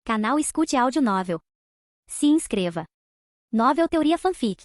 Canal Escute Áudio Novel. Se inscreva. Novel Teoria Fanfic.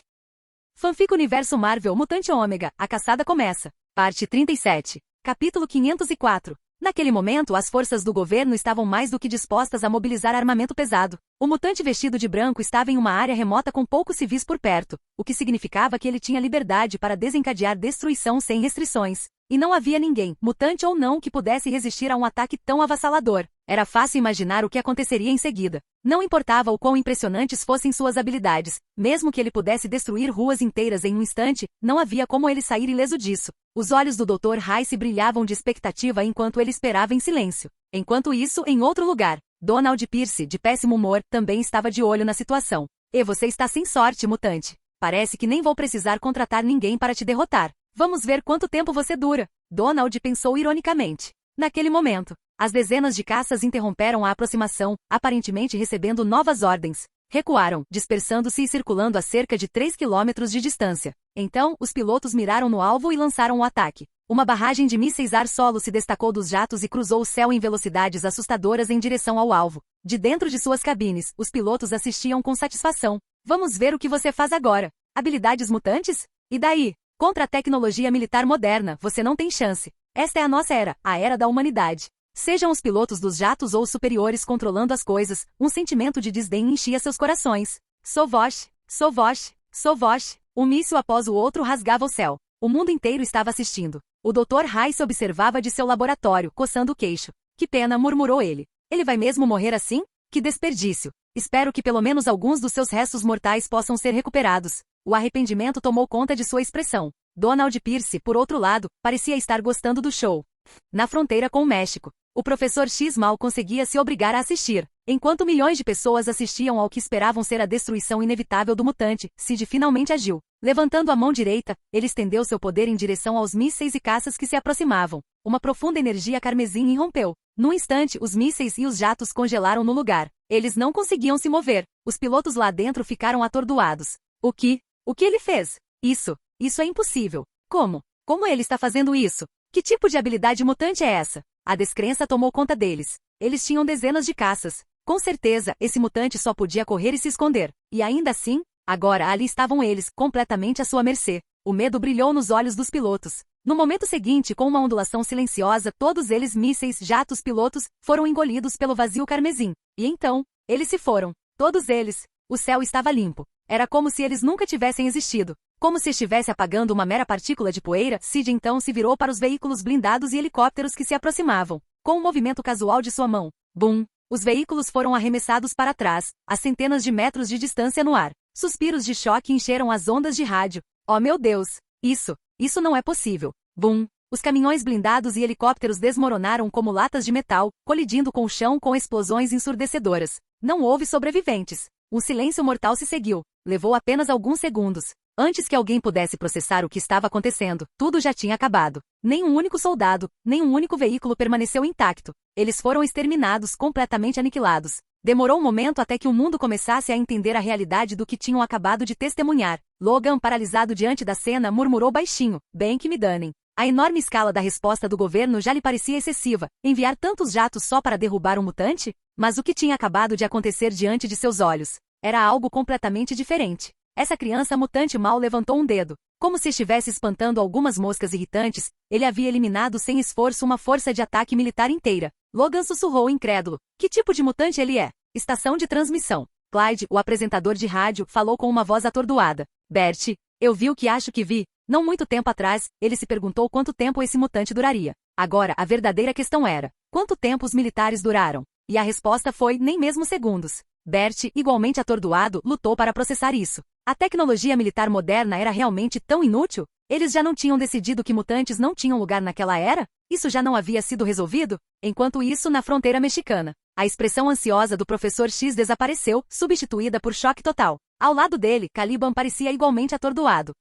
Fanfic Universo Marvel Mutante Ômega, a caçada começa. Parte 37. Capítulo 504. Naquele momento, as forças do governo estavam mais do que dispostas a mobilizar armamento pesado. O mutante vestido de branco estava em uma área remota com poucos civis por perto, o que significava que ele tinha liberdade para desencadear destruição sem restrições. E não havia ninguém, mutante ou não, que pudesse resistir a um ataque tão avassalador. Era fácil imaginar o que aconteceria em seguida. Não importava o quão impressionantes fossem suas habilidades, mesmo que ele pudesse destruir ruas inteiras em um instante, não havia como ele sair ileso disso. Os olhos do Dr. Rice brilhavam de expectativa enquanto ele esperava em silêncio. Enquanto isso, em outro lugar, Donald Pierce, de péssimo humor, também estava de olho na situação. E você está sem sorte, mutante. Parece que nem vou precisar contratar ninguém para te derrotar. Vamos ver quanto tempo você dura. Donald pensou ironicamente. Naquele momento, as dezenas de caças interromperam a aproximação, aparentemente recebendo novas ordens. Recuaram, dispersando-se e circulando a cerca de 3 quilômetros de distância. Então, os pilotos miraram no alvo e lançaram o ataque. Uma barragem de mísseis ar-solo se destacou dos jatos e cruzou o céu em velocidades assustadoras em direção ao alvo. De dentro de suas cabines, os pilotos assistiam com satisfação. Vamos ver o que você faz agora. Habilidades mutantes? E daí? Contra a tecnologia militar moderna, você não tem chance. Esta é a nossa era, a era da humanidade. Sejam os pilotos dos jatos ou os superiores controlando as coisas, um sentimento de desdém enchia seus corações. Sovosh, Sovosh, Sovosh. Um míssil após o outro rasgava o céu. O mundo inteiro estava assistindo. O Dr. Rice observava de seu laboratório, coçando o queixo. Que pena, murmurou ele. Ele vai mesmo morrer assim? Que desperdício. Espero que pelo menos alguns dos seus restos mortais possam ser recuperados. O arrependimento tomou conta de sua expressão. Donald Pierce, por outro lado, parecia estar gostando do show. Na fronteira com o México, o professor X mal conseguia se obrigar a assistir. Enquanto milhões de pessoas assistiam ao que esperavam ser a destruição inevitável do mutante, Sid finalmente agiu. Levantando a mão direita, ele estendeu seu poder em direção aos mísseis e caças que se aproximavam. Uma profunda energia carmesim irrompeu. Num instante, os mísseis e os jatos congelaram no lugar. Eles não conseguiam se mover. Os pilotos lá dentro ficaram atordoados. O que ele fez? Isso é impossível. Como? Como ele está fazendo isso? Que tipo de habilidade mutante é essa? A descrença tomou conta deles. Eles tinham dezenas de caças. Com certeza, esse mutante só podia correr e se esconder. E ainda assim, agora ali estavam eles, completamente à sua mercê. O medo brilhou nos olhos dos pilotos. No momento seguinte, com uma ondulação silenciosa, todos eles, mísseis, jatos, pilotos, foram engolidos pelo vazio carmesim. E então, eles se foram. Todos eles. O céu estava limpo. Era como se eles nunca tivessem existido. Como se estivesse apagando uma mera partícula de poeira, Sid então se virou para os veículos blindados e helicópteros que se aproximavam. Com um movimento casual de sua mão. Bum! Os veículos foram arremessados para trás, a centenas de metros de distância no ar. Suspiros de choque encheram as ondas de rádio. Oh meu Deus! Isso não é possível. Bum! Os caminhões blindados e helicópteros desmoronaram como latas de metal, colidindo com o chão com explosões ensurdecedoras. Não houve sobreviventes. Um silêncio mortal se seguiu. Levou apenas alguns segundos. Antes que alguém pudesse processar o que estava acontecendo, tudo já tinha acabado. Nem um único soldado, nem um único veículo permaneceu intacto. Eles foram exterminados, completamente aniquilados. Demorou um momento até que o mundo começasse a entender a realidade do que tinham acabado de testemunhar. Logan, paralisado diante da cena, murmurou baixinho: bem que me danem. A enorme escala da resposta do governo já lhe parecia excessiva. Enviar tantos jatos só para derrubar um mutante? Mas o que tinha acabado de acontecer diante de seus olhos? Era algo completamente diferente. Essa criança mutante mal levantou um dedo. Como se estivesse espantando algumas moscas irritantes, ele havia eliminado sem esforço uma força de ataque militar inteira. Logan sussurrou incrédulo. Que tipo de mutante ele é? Estação de transmissão. Clyde, o apresentador de rádio, falou com uma voz atordoada. Bert, eu vi o que acho que vi. Não muito tempo atrás, ele se perguntou quanto tempo esse mutante duraria. Agora, a verdadeira questão era: quanto tempo os militares duraram? E a resposta foi: nem mesmo segundos. Bert, igualmente atordoado, lutou para processar isso. A tecnologia militar moderna era realmente tão inútil? Eles já não tinham decidido que mutantes não tinham lugar naquela era? Isso já não havia sido resolvido? Enquanto isso, na fronteira mexicana, a expressão ansiosa do professor X desapareceu, substituída por choque total. Ao lado dele, Caliban parecia igualmente atordoado.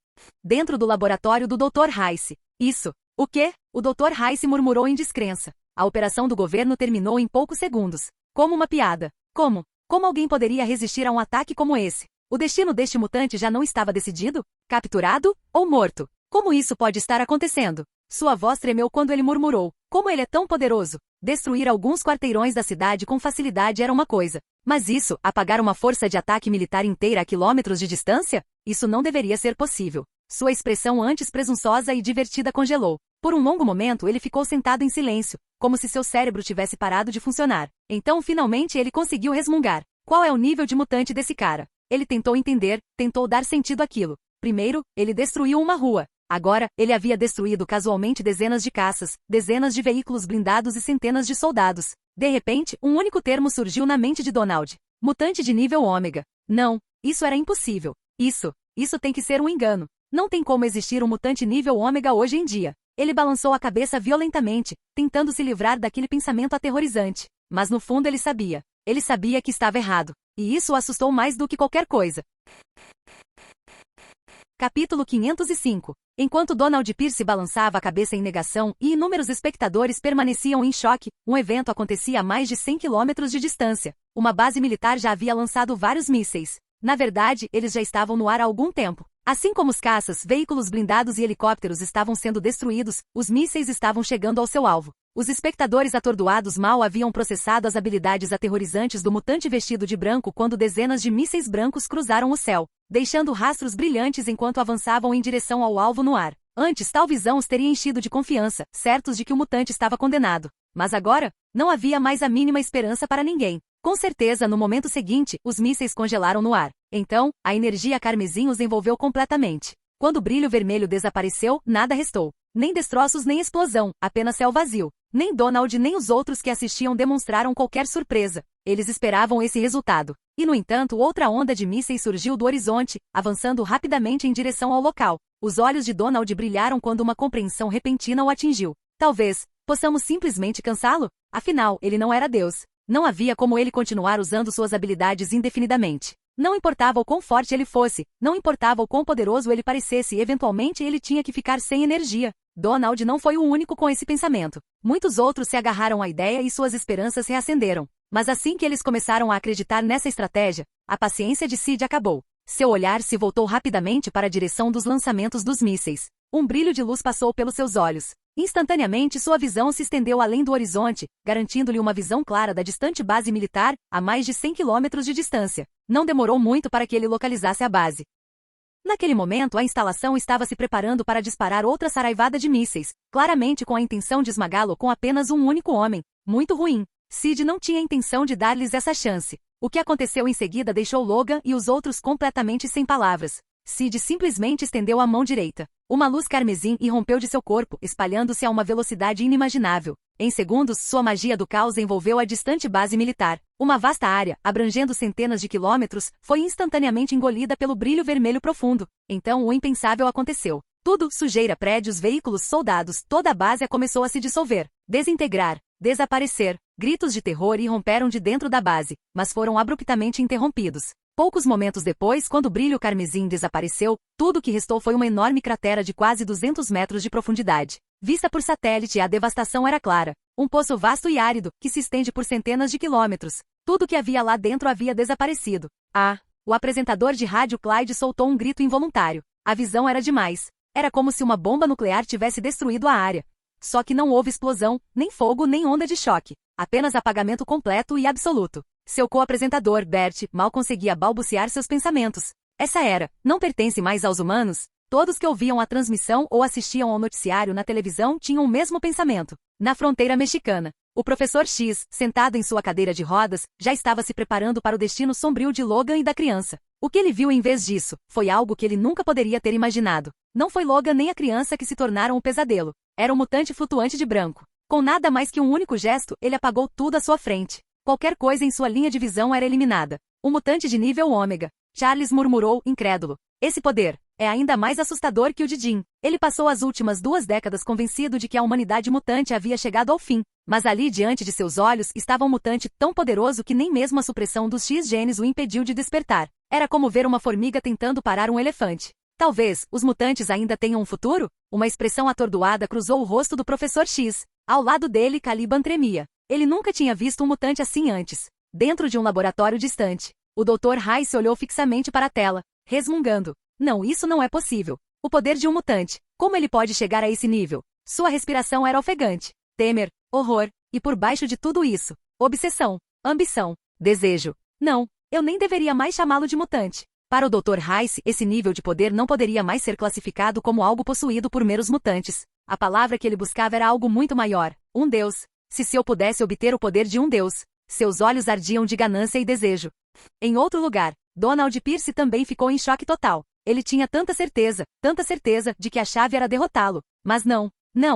Dentro do laboratório do Dr. Rice. O quê? O Dr. Rice murmurou em descrença. A operação do governo terminou em poucos segundos. Como uma piada. Como alguém poderia resistir a um ataque como esse? O destino deste mutante já não estava decidido? Capturado? Ou morto? Como isso pode estar acontecendo? Sua voz tremeu quando ele murmurou: como ele é tão poderoso! Destruir alguns quarteirões da cidade com facilidade era uma coisa. Mas isso, apagar uma força de ataque militar inteira a quilômetros de distância? Isso não deveria ser possível. Sua expressão antes presunçosa e divertida congelou. Por um longo momento ele ficou sentado em silêncio, como se seu cérebro tivesse parado de funcionar. Então finalmente ele conseguiu resmungar. Qual é o nível de mutante desse cara? Ele tentou entender, tentou dar sentido àquilo. Primeiro, ele destruiu uma rua. Agora, ele havia destruído casualmente dezenas de caças, dezenas de veículos blindados e centenas de soldados. De repente, um único termo surgiu na mente de Donald. Mutante de nível ômega. Não, isso era impossível. Isso tem que ser um engano. Não tem como existir um mutante nível ômega hoje em dia. Ele balançou a cabeça violentamente, tentando se livrar daquele pensamento aterrorizante. Mas no fundo ele sabia. Ele sabia que estava errado. E isso o assustou mais do que qualquer coisa. Capítulo 505. Enquanto Donald Pierce balançava a cabeça em negação e inúmeros espectadores permaneciam em choque, um evento acontecia a mais de 100 quilômetros de distância. Uma base militar já havia lançado vários mísseis. Na verdade, eles já estavam no ar há algum tempo. Assim como os caças, veículos blindados e helicópteros estavam sendo destruídos, os mísseis estavam chegando ao seu alvo. Os espectadores atordoados mal haviam processado as habilidades aterrorizantes do mutante vestido de branco quando dezenas de mísseis brancos cruzaram o céu, deixando rastros brilhantes enquanto avançavam em direção ao alvo no ar. Antes, tal visão os teria enchido de confiança, certos de que o mutante estava condenado. Mas agora, não havia mais a mínima esperança para ninguém. Com certeza, no momento seguinte, os mísseis congelaram no ar. Então, a energia carmesim os envolveu completamente. Quando o brilho vermelho desapareceu, nada restou. Nem destroços nem explosão, apenas céu vazio. Nem Donald nem os outros que assistiam demonstraram qualquer surpresa. Eles esperavam esse resultado. E no entanto, outra onda de mísseis surgiu do horizonte, avançando rapidamente em direção ao local. Os olhos de Donald brilharam quando uma compreensão repentina o atingiu. Talvez possamos simplesmente cansá-lo? Afinal, ele não era Deus. Não havia como ele continuar usando suas habilidades indefinidamente. Não importava o quão forte ele fosse, não importava o quão poderoso ele parecesse, eventualmente ele tinha que ficar sem energia. Donald não foi o único com esse pensamento. Muitos outros se agarraram à ideia e suas esperanças reacenderam. Mas assim que eles começaram a acreditar nessa estratégia, a paciência de Sid acabou. Seu olhar se voltou rapidamente para a direção dos lançamentos dos mísseis. Um brilho de luz passou pelos seus olhos. Instantaneamente sua visão se estendeu além do horizonte, garantindo-lhe uma visão clara da distante base militar, a mais de 100 quilômetros de distância. Não demorou muito para que ele localizasse a base. Naquele momento, a instalação estava se preparando para disparar outra saraivada de mísseis, claramente com a intenção de esmagá-lo com apenas um único homem. Muito ruim. Sid não tinha intenção de dar-lhes essa chance. O que aconteceu em seguida deixou Logan e os outros completamente sem palavras. Sid simplesmente estendeu a mão direita. Uma luz carmesim irrompeu de seu corpo, espalhando-se a uma velocidade inimaginável. Em segundos, sua magia do caos envolveu a distante base militar. Uma vasta área, abrangendo centenas de quilômetros, foi instantaneamente engolida pelo brilho vermelho profundo. Então o impensável aconteceu. Tudo, sujeira, prédios, veículos, soldados, toda a base começou a se dissolver, desintegrar, desaparecer. Gritos de terror irromperam de dentro da base, mas foram abruptamente interrompidos. Poucos momentos depois, quando o brilho carmesim desapareceu, tudo o que restou foi uma enorme cratera de quase 200 metros de profundidade. Vista por satélite, a devastação era clara. Um poço vasto e árido, que se estende por centenas de quilômetros. Tudo que havia lá dentro havia desaparecido. O apresentador de rádio Clyde soltou um grito involuntário. A visão era demais. Era como se uma bomba nuclear tivesse destruído a área. Só que não houve explosão, nem fogo, nem onda de choque. Apenas apagamento completo e absoluto. Seu co-apresentador, Bert, mal conseguia balbuciar seus pensamentos. Essa era, não pertence mais aos humanos? Todos que ouviam a transmissão ou assistiam ao noticiário na televisão tinham o mesmo pensamento. Na fronteira mexicana, o professor X, sentado em sua cadeira de rodas, já estava se preparando para o destino sombrio de Logan e da criança. O que ele viu em vez disso, foi algo que ele nunca poderia ter imaginado. Não foi Logan nem a criança que se tornaram o pesadelo. Era um mutante flutuante de branco. Com nada mais que um único gesto, ele apagou tudo à sua frente. Qualquer coisa em sua linha de visão era eliminada. Um mutante de nível ômega. Charles murmurou, incrédulo. Esse poder é ainda mais assustador que o de Jean. Ele passou as últimas 2 décadas convencido de que a humanidade mutante havia chegado ao fim. Mas ali diante de seus olhos estava um mutante tão poderoso que nem mesmo a supressão dos X-genes o impediu de despertar. Era como ver uma formiga tentando parar um elefante. Talvez, os mutantes ainda tenham um futuro? Uma expressão atordoada cruzou o rosto do professor X. Ao lado dele, Caliban tremia. Ele nunca tinha visto um mutante assim antes. Dentro de um laboratório distante, o Dr. Rice olhou fixamente para a tela, resmungando. Não, isso não é possível. O poder de um mutante. Como ele pode chegar a esse nível? Sua respiração era ofegante. Temer, horror, e por baixo de tudo isso, obsessão, ambição, desejo. Não, eu nem deveria mais chamá-lo de mutante. Para o Dr. Heiss, esse nível de poder não poderia mais ser classificado como algo possuído por meros mutantes. A palavra que ele buscava era algo muito maior, um deus. Se eu pudesse obter o poder de um deus. Seus olhos ardiam de ganância e desejo. Em outro lugar, Donald Pierce também ficou em choque total. Ele tinha tanta certeza de que a chave era derrotá-lo. Mas não,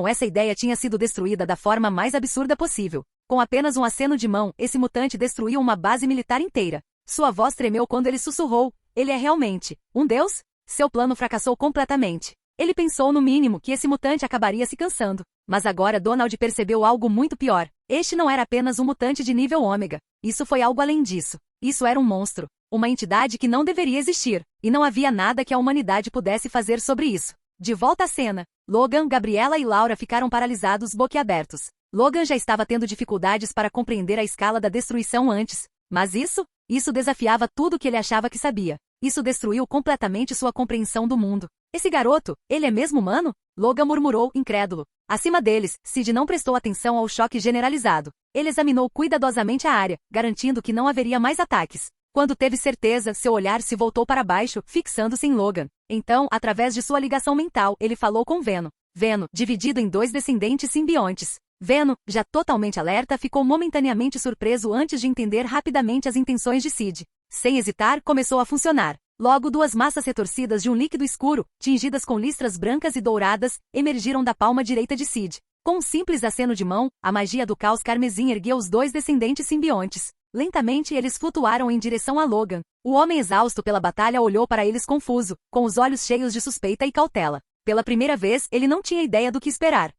essa ideia tinha sido destruída da forma mais absurda possível. Com apenas um aceno de mão, esse mutante destruiu uma base militar inteira. Sua voz tremeu quando ele sussurrou: ele é realmente um deus? Seu plano fracassou completamente. Ele pensou no mínimo que esse mutante acabaria se cansando. Mas agora Donald percebeu algo muito pior. Este não era apenas um mutante de nível ômega. Isso foi algo além disso. Isso era um monstro. Uma entidade que não deveria existir. E não havia nada que a humanidade pudesse fazer sobre isso. De volta à cena, Logan, Gabriela e Laura ficaram paralisados, boquiabertos. Logan já estava tendo dificuldades para compreender a escala da destruição antes. Mas isso desafiava tudo que ele achava que sabia. Isso destruiu completamente sua compreensão do mundo. Esse garoto, ele é mesmo humano? Logan murmurou, incrédulo. Acima deles, Sid não prestou atenção ao choque generalizado. Ele examinou cuidadosamente a área, garantindo que não haveria mais ataques. Quando teve certeza, seu olhar se voltou para baixo, fixando-se em Logan. Então, através de sua ligação mental, ele falou com Venom. Venom, dividido em dois descendentes simbiontes. Venom, já totalmente alerta, ficou momentaneamente surpreso antes de entender rapidamente as intenções de Sid. Sem hesitar, começou a funcionar. Logo, duas massas retorcidas de um líquido escuro, tingidas com listras brancas e douradas, emergiram da palma direita de Sid. Com um simples aceno de mão, a magia do caos carmesim ergueu os dois descendentes simbiontes. Lentamente eles flutuaram em direção a Logan. O homem exausto pela batalha olhou para eles confuso, com os olhos cheios de suspeita e cautela. Pela primeira vez, ele não tinha ideia do que esperar.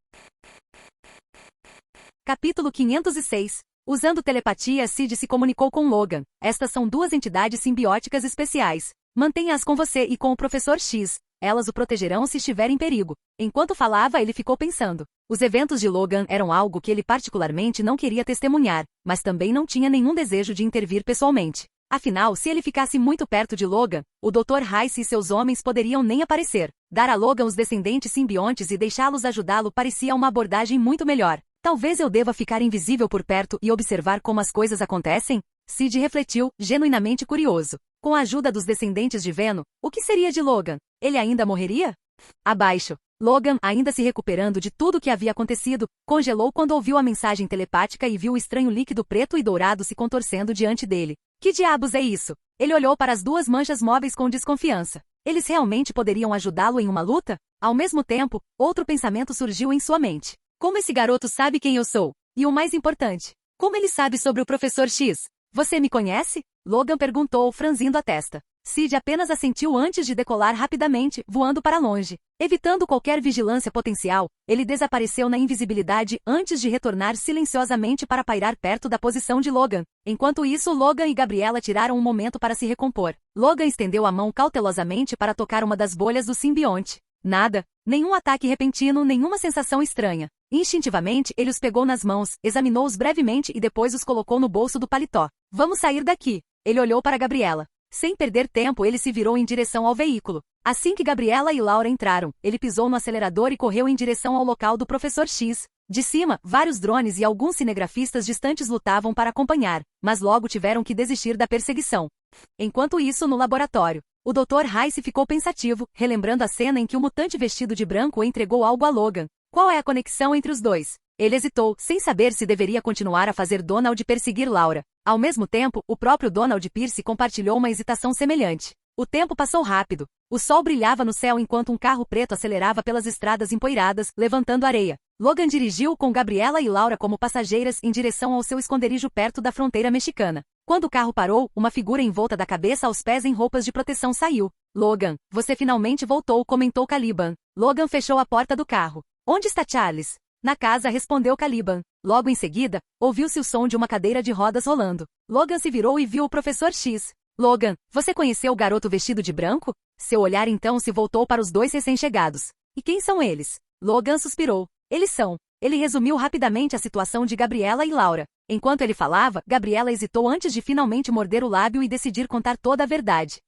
Capítulo 506. Usando telepatia, Sid se comunicou com Logan. Estas são duas entidades simbióticas especiais. Mantenha-as com você e com o Professor X. Elas o protegerão se estiver em perigo. Enquanto falava, ele ficou pensando. Os eventos de Logan eram algo que ele particularmente não queria testemunhar, mas também não tinha nenhum desejo de intervir pessoalmente. Afinal, se ele ficasse muito perto de Logan, o Dr. Heiss e seus homens poderiam nem aparecer. Dar a Logan os descendentes simbiontes e deixá-los ajudá-lo parecia uma abordagem muito melhor. Talvez eu deva ficar invisível por perto e observar como as coisas acontecem? Sid refletiu, genuinamente curioso. Com a ajuda dos descendentes de Venom, o que seria de Logan? Ele ainda morreria? Abaixo. Logan, ainda se recuperando de tudo o que havia acontecido, congelou quando ouviu a mensagem telepática e viu o estranho líquido preto e dourado se contorcendo diante dele. Que diabos é isso? Ele olhou para as duas manchas móveis com desconfiança. Eles realmente poderiam ajudá-lo em uma luta? Ao mesmo tempo, outro pensamento surgiu em sua mente. Como esse garoto sabe quem eu sou? E o mais importante, como ele sabe sobre o Professor X? Você me conhece? Logan perguntou, franzindo a testa. Sid apenas assentiu antes de decolar rapidamente, voando para longe. Evitando qualquer vigilância potencial, ele desapareceu na invisibilidade antes de retornar silenciosamente para pairar perto da posição de Logan. Enquanto isso, Logan e Gabriela tiraram um momento para se recompor. Logan estendeu a mão cautelosamente para tocar uma das bolhas do simbionte. Nada. Nenhum ataque repentino, nenhuma sensação estranha. Instintivamente, ele os pegou nas mãos, examinou-os brevemente e depois os colocou no bolso do paletó. Vamos sair daqui. Ele olhou para Gabriela. Sem perder tempo, ele se virou em direção ao veículo. Assim que Gabriela e Laura entraram, ele pisou no acelerador e correu em direção ao local do Professor X. De cima, vários drones e alguns cinegrafistas distantes lutavam para acompanhar, mas logo tiveram que desistir da perseguição. Enquanto isso, no laboratório, o Dr. Heiss ficou pensativo, relembrando a cena em que o mutante vestido de branco entregou algo a Logan. Qual é a conexão entre os dois? Ele hesitou, sem saber se deveria continuar a fazer Donald perseguir Laura. Ao mesmo tempo, o próprio Donald Pierce compartilhou uma hesitação semelhante. O tempo passou rápido. O sol brilhava no céu enquanto um carro preto acelerava pelas estradas empoeiradas, levantando areia. Logan dirigiu com Gabriela e Laura como passageiras em direção ao seu esconderijo perto da fronteira mexicana. Quando o carro parou, uma figura envolta da cabeça aos pés em roupas de proteção saiu. Logan, você finalmente voltou, comentou Caliban. Logan fechou a porta do carro. Onde está Charles? Na casa, respondeu Caliban. Logo em seguida, ouviu-se o som de uma cadeira de rodas rolando. Logan se virou e viu o Professor X. Logan, você conheceu o garoto vestido de branco? Seu olhar então se voltou para os dois recém-chegados. E quem são eles? Logan suspirou. Eles são. Ele resumiu rapidamente a situação de Gabriela e Laura. Enquanto ele falava, Gabriela hesitou antes de finalmente morder o lábio e decidir contar toda a verdade.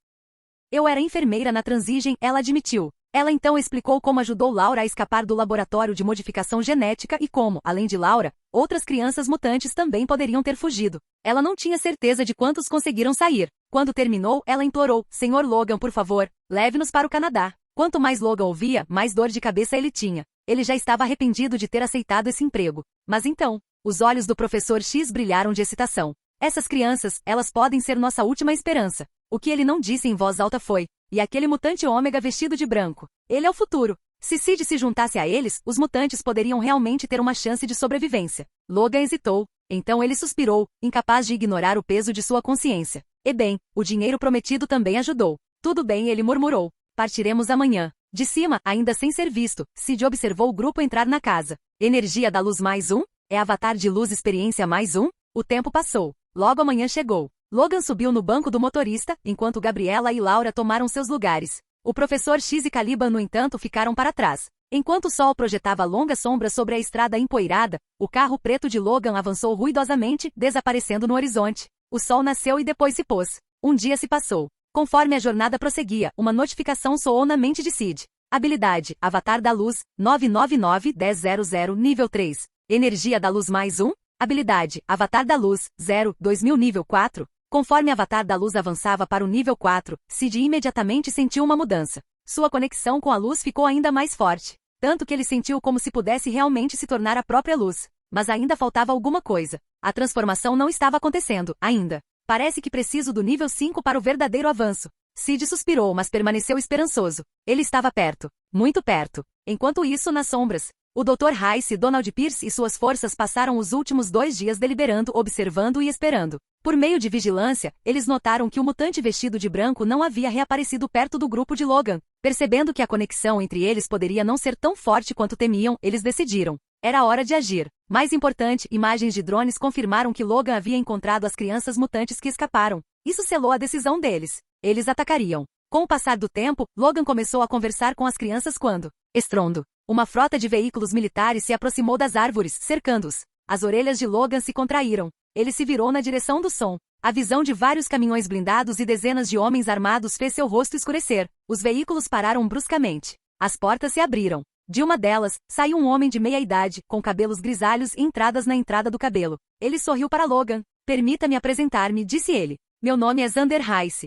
Eu era enfermeira na Transigen, ela admitiu. Ela então explicou como ajudou Laura a escapar do laboratório de modificação genética e como, além de Laura, outras crianças mutantes também poderiam ter fugido. Ela não tinha certeza de quantos conseguiram sair. Quando terminou, ela implorou: Senhor Logan, por favor, leve-nos para o Canadá. Quanto mais Logan ouvia, mais dor de cabeça ele tinha. Ele já estava arrependido de ter aceitado esse emprego. Mas então, os olhos do professor X brilharam de excitação. Essas crianças, elas podem ser nossa última esperança. O que ele não disse em voz alta foi: e aquele mutante ômega vestido de branco. Ele é o futuro. Se Sid se juntasse a eles, os mutantes poderiam realmente ter uma chance de sobrevivência. Logan hesitou. Então ele suspirou, incapaz de ignorar o peso de sua consciência. E bem, o dinheiro prometido também ajudou. Tudo bem, ele murmurou. Partiremos amanhã. De cima, ainda sem ser visto, Sid observou o grupo entrar na casa. Energia da luz mais um? É avatar de luz experiência mais um? O tempo passou. Logo amanhã chegou. Logan subiu no banco do motorista, enquanto Gabriela e Laura tomaram seus lugares. O professor X e Caliban, no entanto, ficaram para trás. Enquanto o sol projetava longas sombras sobre a estrada empoeirada, o carro preto de Logan avançou ruidosamente, desaparecendo no horizonte. O sol nasceu e depois se pôs. Um dia se passou. Conforme a jornada prosseguia, uma notificação soou na mente de Sid. Habilidade, Avatar da Luz, 999-1000, nível 3. Energia da Luz mais 1. Habilidade, Avatar da Luz, 0, 2000, nível 4. Conforme Avatar da Luz avançava para o nível 4, Sid imediatamente sentiu uma mudança. Sua conexão com a luz ficou ainda mais forte. Tanto que ele sentiu como se pudesse realmente se tornar a própria luz. Mas ainda faltava alguma coisa. A transformação não estava acontecendo, ainda. Parece que preciso do nível 5 para o verdadeiro avanço. Sid suspirou, mas permaneceu esperançoso. Ele estava perto. Muito perto. Enquanto isso, nas sombras, o Dr. Rice, Donald Pierce e suas forças passaram os últimos 2 dias deliberando, observando e esperando. Por meio de vigilância, eles notaram que o mutante vestido de branco não havia reaparecido perto do grupo de Logan. Percebendo que a conexão entre eles poderia não ser tão forte quanto temiam, eles decidiram. Era hora de agir. Mais importante, imagens de drones confirmaram que Logan havia encontrado as crianças mutantes que escaparam. Isso selou a decisão deles. Eles atacariam. Com o passar do tempo, Logan começou a conversar com as crianças quando, estrondo, uma frota de veículos militares se aproximou das árvores, cercando-os. As orelhas de Logan se contraíram. Ele se virou na direção do som. A visão de vários caminhões blindados e dezenas de homens armados fez seu rosto escurecer. Os veículos pararam bruscamente. As portas se abriram. De uma delas, saiu um homem de meia-idade, com cabelos grisalhos e entradas na entrada do cabelo. Ele sorriu para Logan. Permita-me apresentar-me, disse ele. Meu nome é Xander Rice.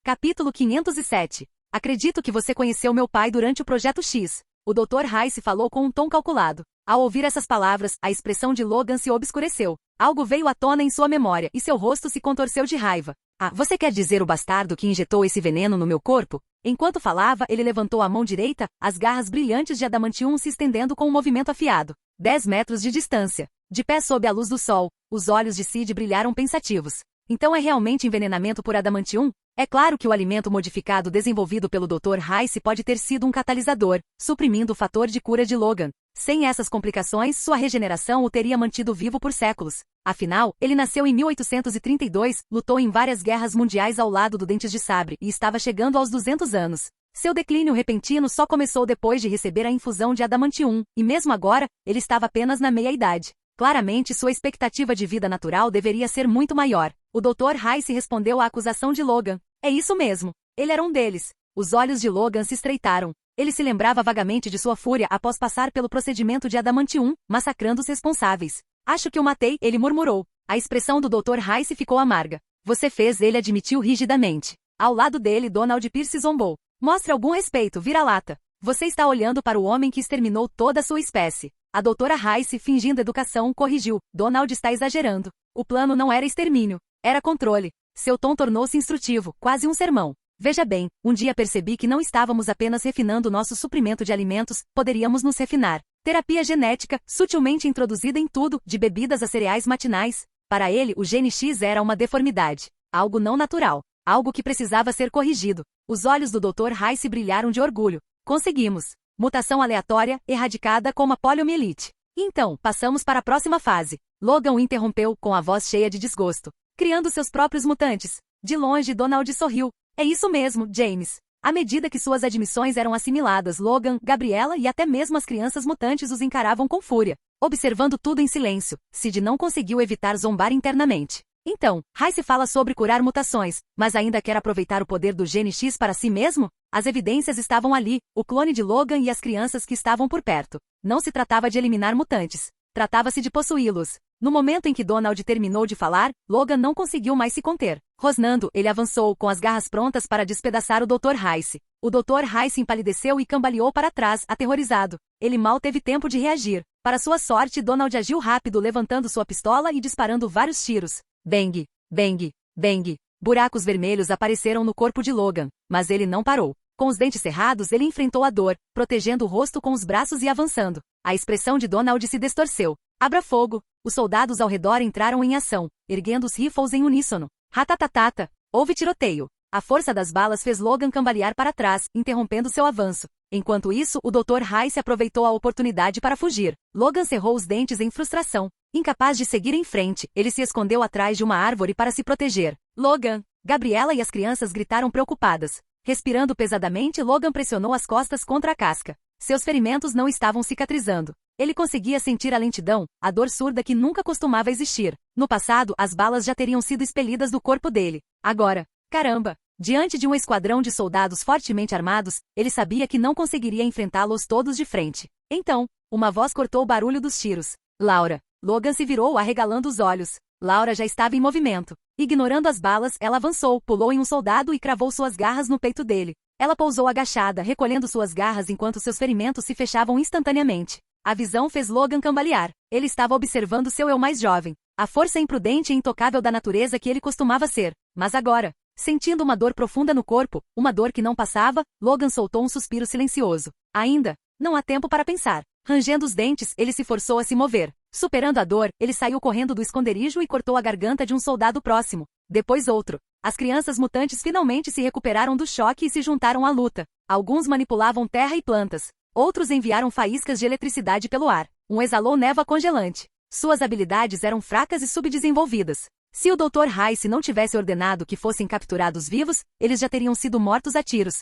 Capítulo 507. Acredito que você conheceu meu pai durante o Projeto X. O Dr. Rice falou com um tom calculado. Ao ouvir essas palavras, a expressão de Logan se obscureceu. Algo veio à tona em sua memória e seu rosto se contorceu de raiva. Ah, você quer dizer o bastardo que injetou esse veneno no meu corpo? Enquanto falava, ele levantou a mão direita, as garras brilhantes de adamantium se estendendo com um movimento afiado. 10 metros de distância. De pé sob a luz do sol, os olhos de Sid brilharam pensativos. Então é realmente envenenamento por adamantium? É claro que o alimento modificado desenvolvido pelo Dr. Rice pode ter sido um catalisador, suprimindo o fator de cura de Logan. Sem essas complicações, sua regeneração o teria mantido vivo por séculos. Afinal, ele nasceu em 1832, lutou em várias guerras mundiais ao lado do Dentes de Sabre e estava chegando aos 200 anos. Seu declínio repentino só começou depois de receber a infusão de adamantium, e mesmo agora, ele estava apenas na meia-idade. Claramente, sua expectativa de vida natural deveria ser muito maior. O Dr. Rice respondeu à acusação de Logan. É isso mesmo. Ele era um deles. Os olhos de Logan se estreitaram. Ele se lembrava vagamente de sua fúria após passar pelo procedimento de adamantium, massacrando os responsáveis. Acho que o matei, ele murmurou. A expressão do Dr. Rice ficou amarga. Você fez, ele admitiu rigidamente. Ao lado dele, Donald Pierce zombou. Mostre algum respeito, vira-lata. Você está olhando para o homem que exterminou toda a sua espécie. A doutora Rice, fingindo educação, corrigiu. Donald está exagerando. O plano não era extermínio. Era controle. Seu tom tornou-se instrutivo, quase um sermão. Veja bem, um dia percebi que não estávamos apenas refinando nosso suprimento de alimentos, poderíamos nos refinar. Terapia genética, sutilmente introduzida em tudo, de bebidas a cereais matinais. Para ele, o gene X era uma deformidade. Algo não natural. Algo que precisava ser corrigido. Os olhos do Dr. Rice brilharam de orgulho. Conseguimos. Mutação aleatória, erradicada como a poliomielite. Então, passamos para a próxima fase. Logan o interrompeu, com a voz cheia de desgosto. Criando seus próprios mutantes. De longe, Donald sorriu. É isso mesmo, James. À medida que suas admissões eram assimiladas, Logan, Gabriela e até mesmo as crianças mutantes os encaravam com fúria. Observando tudo em silêncio, Sid não conseguiu evitar zombar internamente. Então, Rice fala sobre curar mutações, mas ainda quer aproveitar o poder do gene X para si mesmo? As evidências estavam ali, o clone de Logan e as crianças que estavam por perto. Não se tratava de eliminar mutantes. Tratava-se de possuí-los. No momento em que Donald terminou de falar, Logan não conseguiu mais se conter. Rosnando, ele avançou, com as garras prontas para despedaçar o Dr. Rice. O Dr. Rice empalideceu e cambaleou para trás, aterrorizado. Ele mal teve tempo de reagir. Para sua sorte, Donald agiu rápido, levantando sua pistola e disparando vários tiros. Bang, bang, bang. Buracos vermelhos apareceram no corpo de Logan, mas ele não parou. Com os dentes cerrados, ele enfrentou a dor, protegendo o rosto com os braços e avançando. A expressão de Donald se distorceu. Abra fogo! Os soldados ao redor entraram em ação, erguendo os rifles em uníssono. Ratatatata! Houve tiroteio. A força das balas fez Logan cambalear para trás, interrompendo seu avanço. Enquanto isso, o Dr. Rice aproveitou a oportunidade para fugir. Logan cerrou os dentes em frustração. Incapaz de seguir em frente, ele se escondeu atrás de uma árvore para se proteger. Logan! Gabriela e as crianças gritaram preocupadas. Respirando pesadamente, Logan pressionou as costas contra a casca. Seus ferimentos não estavam cicatrizando. Ele conseguia sentir a lentidão, a dor surda que nunca costumava existir. No passado, as balas já teriam sido expelidas do corpo dele. Agora, caramba! Diante de um esquadrão de soldados fortemente armados, ele sabia que não conseguiria enfrentá-los todos de frente. Então, uma voz cortou o barulho dos tiros. Laura! Logan se virou, arregalando os olhos. Laura já estava em movimento. Ignorando as balas, ela avançou, pulou em um soldado e cravou suas garras no peito dele. Ela pousou agachada, recolhendo suas garras enquanto seus ferimentos se fechavam instantaneamente. A visão fez Logan cambalear. Ele estava observando seu eu mais jovem. A força imprudente e intocável da natureza que ele costumava ser. Mas agora, sentindo uma dor profunda no corpo, uma dor que não passava, Logan soltou um suspiro silencioso. Ainda, não há tempo para pensar. Rangendo os dentes, ele se forçou a se mover. Superando a dor, ele saiu correndo do esconderijo e cortou a garganta de um soldado próximo. Depois outro. As crianças mutantes finalmente se recuperaram do choque e se juntaram à luta. Alguns manipulavam terra e plantas. Outros enviaram faíscas de eletricidade pelo ar. Um exalou névoa congelante. Suas habilidades eram fracas e subdesenvolvidas. Se o Dr. Rice não tivesse ordenado que fossem capturados vivos, eles já teriam sido mortos a tiros.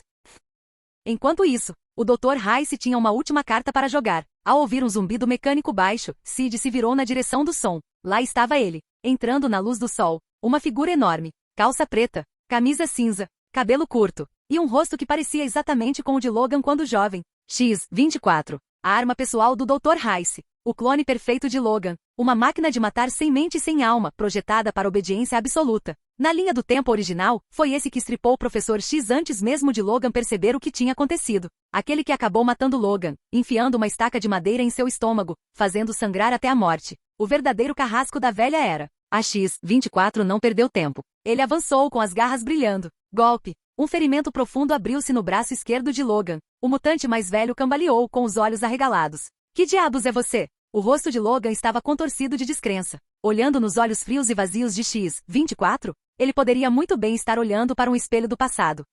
Enquanto isso, o Dr. Rice tinha uma última carta para jogar. Ao ouvir um zumbido mecânico baixo, Sid se virou na direção do som. Lá estava ele, entrando na luz do sol. Uma figura enorme, calça preta, camisa cinza, cabelo curto, e um rosto que parecia exatamente com o de Logan quando jovem. X-24. A arma pessoal do Dr. Rice. O clone perfeito de Logan. Uma máquina de matar sem mente e sem alma, projetada para obediência absoluta. Na linha do tempo original, foi esse que estripou o Professor X antes mesmo de Logan perceber o que tinha acontecido. Aquele que acabou matando Logan, enfiando uma estaca de madeira em seu estômago, fazendo sangrar até a morte. O verdadeiro carrasco da velha era. A X-24 não perdeu tempo. Ele avançou com as garras brilhando. Golpe. Um ferimento profundo abriu-se no braço esquerdo de Logan. O mutante mais velho cambaleou com os olhos arregalados. Que diabos é você? O rosto de Logan estava contorcido de descrença. Olhando nos olhos frios e vazios de X-24, ele poderia muito bem estar olhando para um espelho do passado.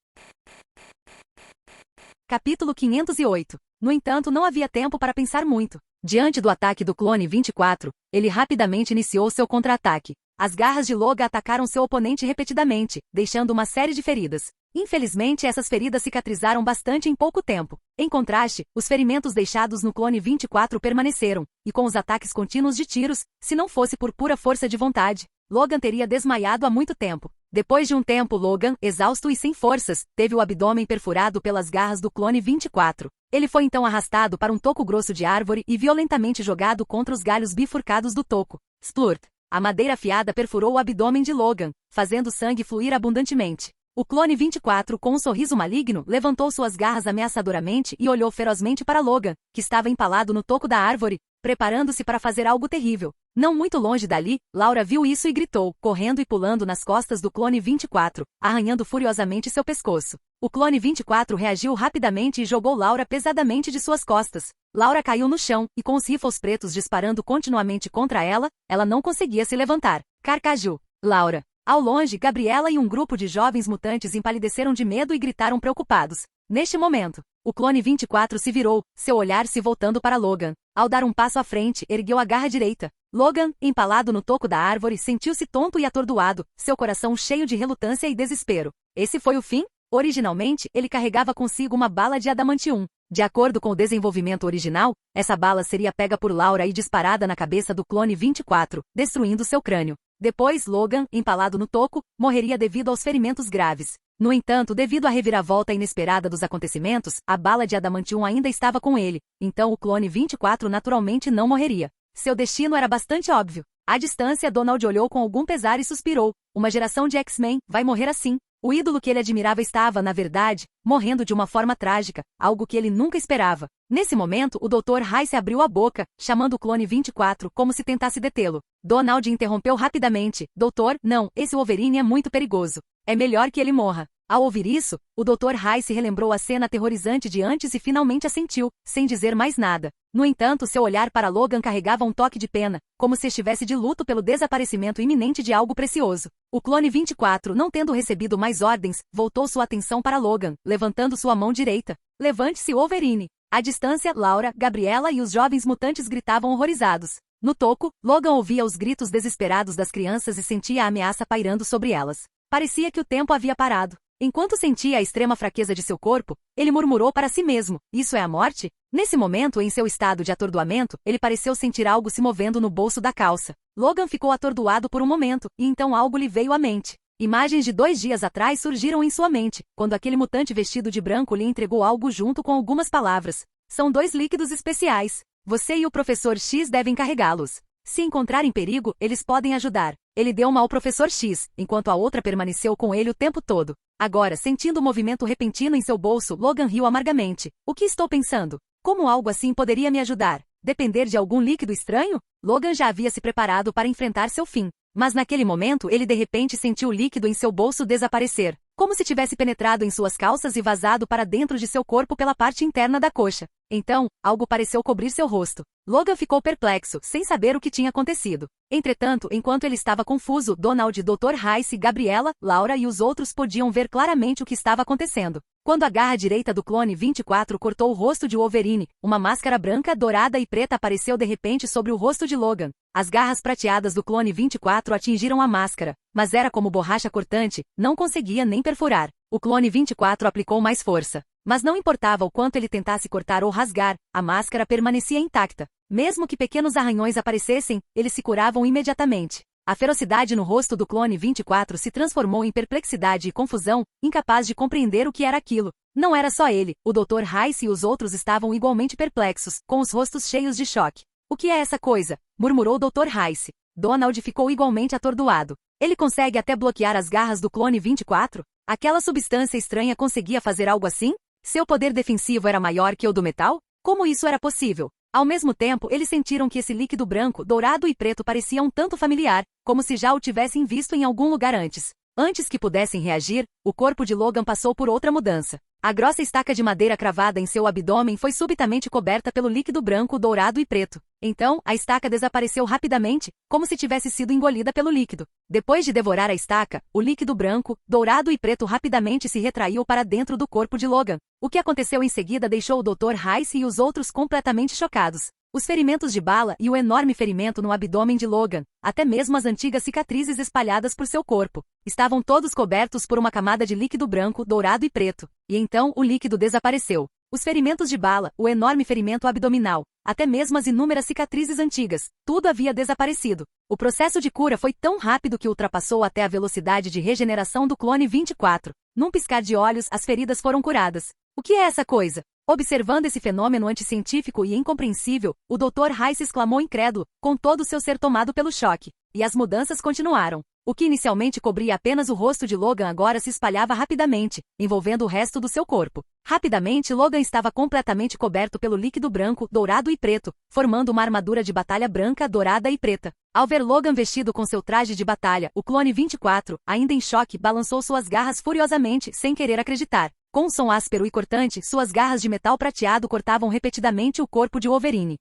Capítulo 508. No entanto, não havia tempo para pensar muito. Diante do ataque do clone 24, ele rapidamente iniciou seu contra-ataque. As garras de Logan atacaram seu oponente repetidamente, deixando uma série de feridas. Infelizmente, essas feridas cicatrizaram bastante em pouco tempo. Em contraste, os ferimentos deixados no clone 24 permaneceram, e com os ataques contínuos de tiros, se não fosse por pura força de vontade, Logan teria desmaiado há muito tempo. Depois de um tempo, Logan, exausto e sem forças, teve o abdômen perfurado pelas garras do clone 24. Ele foi então arrastado para um toco grosso de árvore e violentamente jogado contra os galhos bifurcados do toco. Splurt. A madeira afiada perfurou o abdômen de Logan, fazendo sangue fluir abundantemente. O clone 24, com um sorriso maligno, levantou suas garras ameaçadoramente e olhou ferozmente para Logan, que estava empalado no toco da árvore, preparando-se para fazer algo terrível. Não muito longe dali, Laura viu isso e gritou, correndo e pulando nas costas do clone 24, arranhando furiosamente seu pescoço. O clone 24 reagiu rapidamente e jogou Laura pesadamente de suas costas. Laura caiu no chão, e com os rifles pretos disparando continuamente contra ela, ela não conseguia se levantar. Carcaju. Laura. Ao longe, Gabriela e um grupo de jovens mutantes empalideceram de medo e gritaram preocupados. Neste momento, o clone 24 se virou, seu olhar se voltando para Logan. Ao dar um passo à frente, ergueu a garra direita. Logan, empalado no toco da árvore, sentiu-se tonto e atordoado, seu coração cheio de relutância e desespero. Esse foi o fim? Originalmente, ele carregava consigo uma bala de adamantium. De acordo com o desenvolvimento original, essa bala seria pega por Laura e disparada na cabeça do clone 24, destruindo seu crânio. Depois, Logan, empalado no toco, morreria devido aos ferimentos graves. No entanto, devido à reviravolta inesperada dos acontecimentos, a bala de adamantium ainda estava com ele, então o clone 24 naturalmente não morreria. Seu destino era bastante óbvio. À distância, Donald olhou com algum pesar e suspirou. Uma geração de X-Men vai morrer assim. O ídolo que ele admirava estava, na verdade, morrendo de uma forma trágica, algo que ele nunca esperava. Nesse momento, o Dr. Rice abriu a boca, chamando o clone 24 como se tentasse detê-lo. Donald interrompeu rapidamente. Doutor, não, esse Wolverine é muito perigoso. É melhor que ele morra. Ao ouvir isso, o Dr. Rice relembrou a cena aterrorizante de antes e finalmente assentiu, sem dizer mais nada. No entanto, seu olhar para Logan carregava um toque de pena, como se estivesse de luto pelo desaparecimento iminente de algo precioso. O clone 24, não tendo recebido mais ordens, voltou sua atenção para Logan, levantando sua mão direita. Levante-se, Wolverine. À distância, Laura, Gabriela e os jovens mutantes gritavam horrorizados. No toco, Logan ouvia os gritos desesperados das crianças e sentia a ameaça pairando sobre elas. Parecia que o tempo havia parado. Enquanto sentia a extrema fraqueza de seu corpo, ele murmurou para si mesmo, isso é a morte? Nesse momento, em seu estado de atordoamento, ele pareceu sentir algo se movendo no bolso da calça. Logan ficou atordoado por um momento, e então algo lhe veio à mente. Imagens de 2 dias atrás surgiram em sua mente, quando aquele mutante vestido de branco lhe entregou algo junto com algumas palavras. São 2 líquidos especiais. Você e o Professor X devem carregá-los. Se encontrar em perigo, eles podem ajudar. Ele deu uma ao Professor X, enquanto a outra permaneceu com ele o tempo todo. Agora, sentindo um movimento repentino em seu bolso, Logan riu amargamente. O que estou pensando? Como algo assim poderia me ajudar? Depender de algum líquido estranho? Logan já havia se preparado para enfrentar seu fim. Mas naquele momento ele de repente sentiu o líquido em seu bolso desaparecer, como se tivesse penetrado em suas calças e vazado para dentro de seu corpo pela parte interna da coxa. Então, algo pareceu cobrir seu rosto. Logan ficou perplexo, sem saber o que tinha acontecido. Entretanto, enquanto ele estava confuso, Donald, Dr. Rice, Gabriela, Laura e os outros podiam ver claramente o que estava acontecendo. Quando a garra direita do clone 24 cortou o rosto de Wolverine, uma máscara branca, dourada e preta apareceu de repente sobre o rosto de Logan. As garras prateadas do clone 24 atingiram a máscara, mas era como borracha cortante, não conseguia nem perfurar. O clone 24 aplicou mais força. Mas não importava o quanto ele tentasse cortar ou rasgar, a máscara permanecia intacta. Mesmo que pequenos arranhões aparecessem, eles se curavam imediatamente. A ferocidade no rosto do clone 24 se transformou em perplexidade e confusão, incapaz de compreender o que era aquilo. Não era só ele, o Dr. Rice e os outros estavam igualmente perplexos, com os rostos cheios de choque. O que é essa coisa? Murmurou o Dr. Rice. Donald ficou igualmente atordoado. Ele consegue até bloquear as garras do clone 24? Aquela substância estranha conseguia fazer algo assim? Seu poder defensivo era maior que o do metal? Como isso era possível? Ao mesmo tempo, eles sentiram que esse líquido branco, dourado e preto parecia um tanto familiar, como se já o tivessem visto em algum lugar antes. Antes que pudessem reagir, o corpo de Logan passou por outra mudança. A grossa estaca de madeira cravada em seu abdômen foi subitamente coberta pelo líquido branco, dourado e preto. Então, a estaca desapareceu rapidamente, como se tivesse sido engolida pelo líquido. Depois de devorar a estaca, o líquido branco, dourado e preto rapidamente se retraiu para dentro do corpo de Logan. O que aconteceu em seguida deixou o Dr. Rice e os outros completamente chocados. Os ferimentos de bala e o enorme ferimento no abdômen de Logan, até mesmo as antigas cicatrizes espalhadas por seu corpo, estavam todos cobertos por uma camada de líquido branco, dourado e preto. E então o líquido desapareceu. Os ferimentos de bala, o enorme ferimento abdominal, até mesmo as inúmeras cicatrizes antigas, tudo havia desaparecido. O processo de cura foi tão rápido que ultrapassou até a velocidade de regeneração do clone 24. Num piscar de olhos, as feridas foram curadas. O que é essa coisa? Observando esse fenômeno anticientífico e incompreensível, o Dr. Rice exclamou incrédulo, com todo o seu ser tomado pelo choque. E as mudanças continuaram. O que inicialmente cobria apenas o rosto de Logan agora se espalhava rapidamente, envolvendo o resto do seu corpo. Rapidamente, Logan estava completamente coberto pelo líquido branco, dourado e preto, formando uma armadura de batalha branca, dourada e preta. Ao ver Logan vestido com seu traje de batalha, o clone 24, ainda em choque, balançou suas garras furiosamente, sem querer acreditar. Com um som áspero e cortante, suas garras de metal prateado cortavam repetidamente o corpo de Wolverine.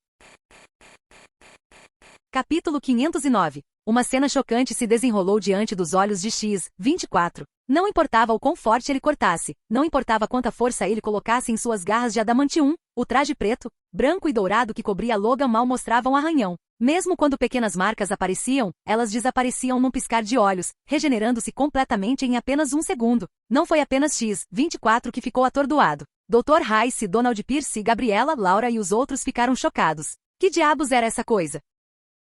Capítulo 509. Uma cena chocante se desenrolou diante dos olhos de X-24. Não importava o quão forte ele cortasse, não importava quanta força ele colocasse em suas garras de adamantium, o traje preto, branco e dourado que cobria Logan mal mostrava um arranhão. Mesmo quando pequenas marcas apareciam, elas desapareciam num piscar de olhos, regenerando-se completamente em apenas um segundo. Não foi apenas X-24 que ficou atordoado. Dr. Rice, Donald Pierce, Gabriela, Laura e os outros ficaram chocados. Que diabos era essa coisa?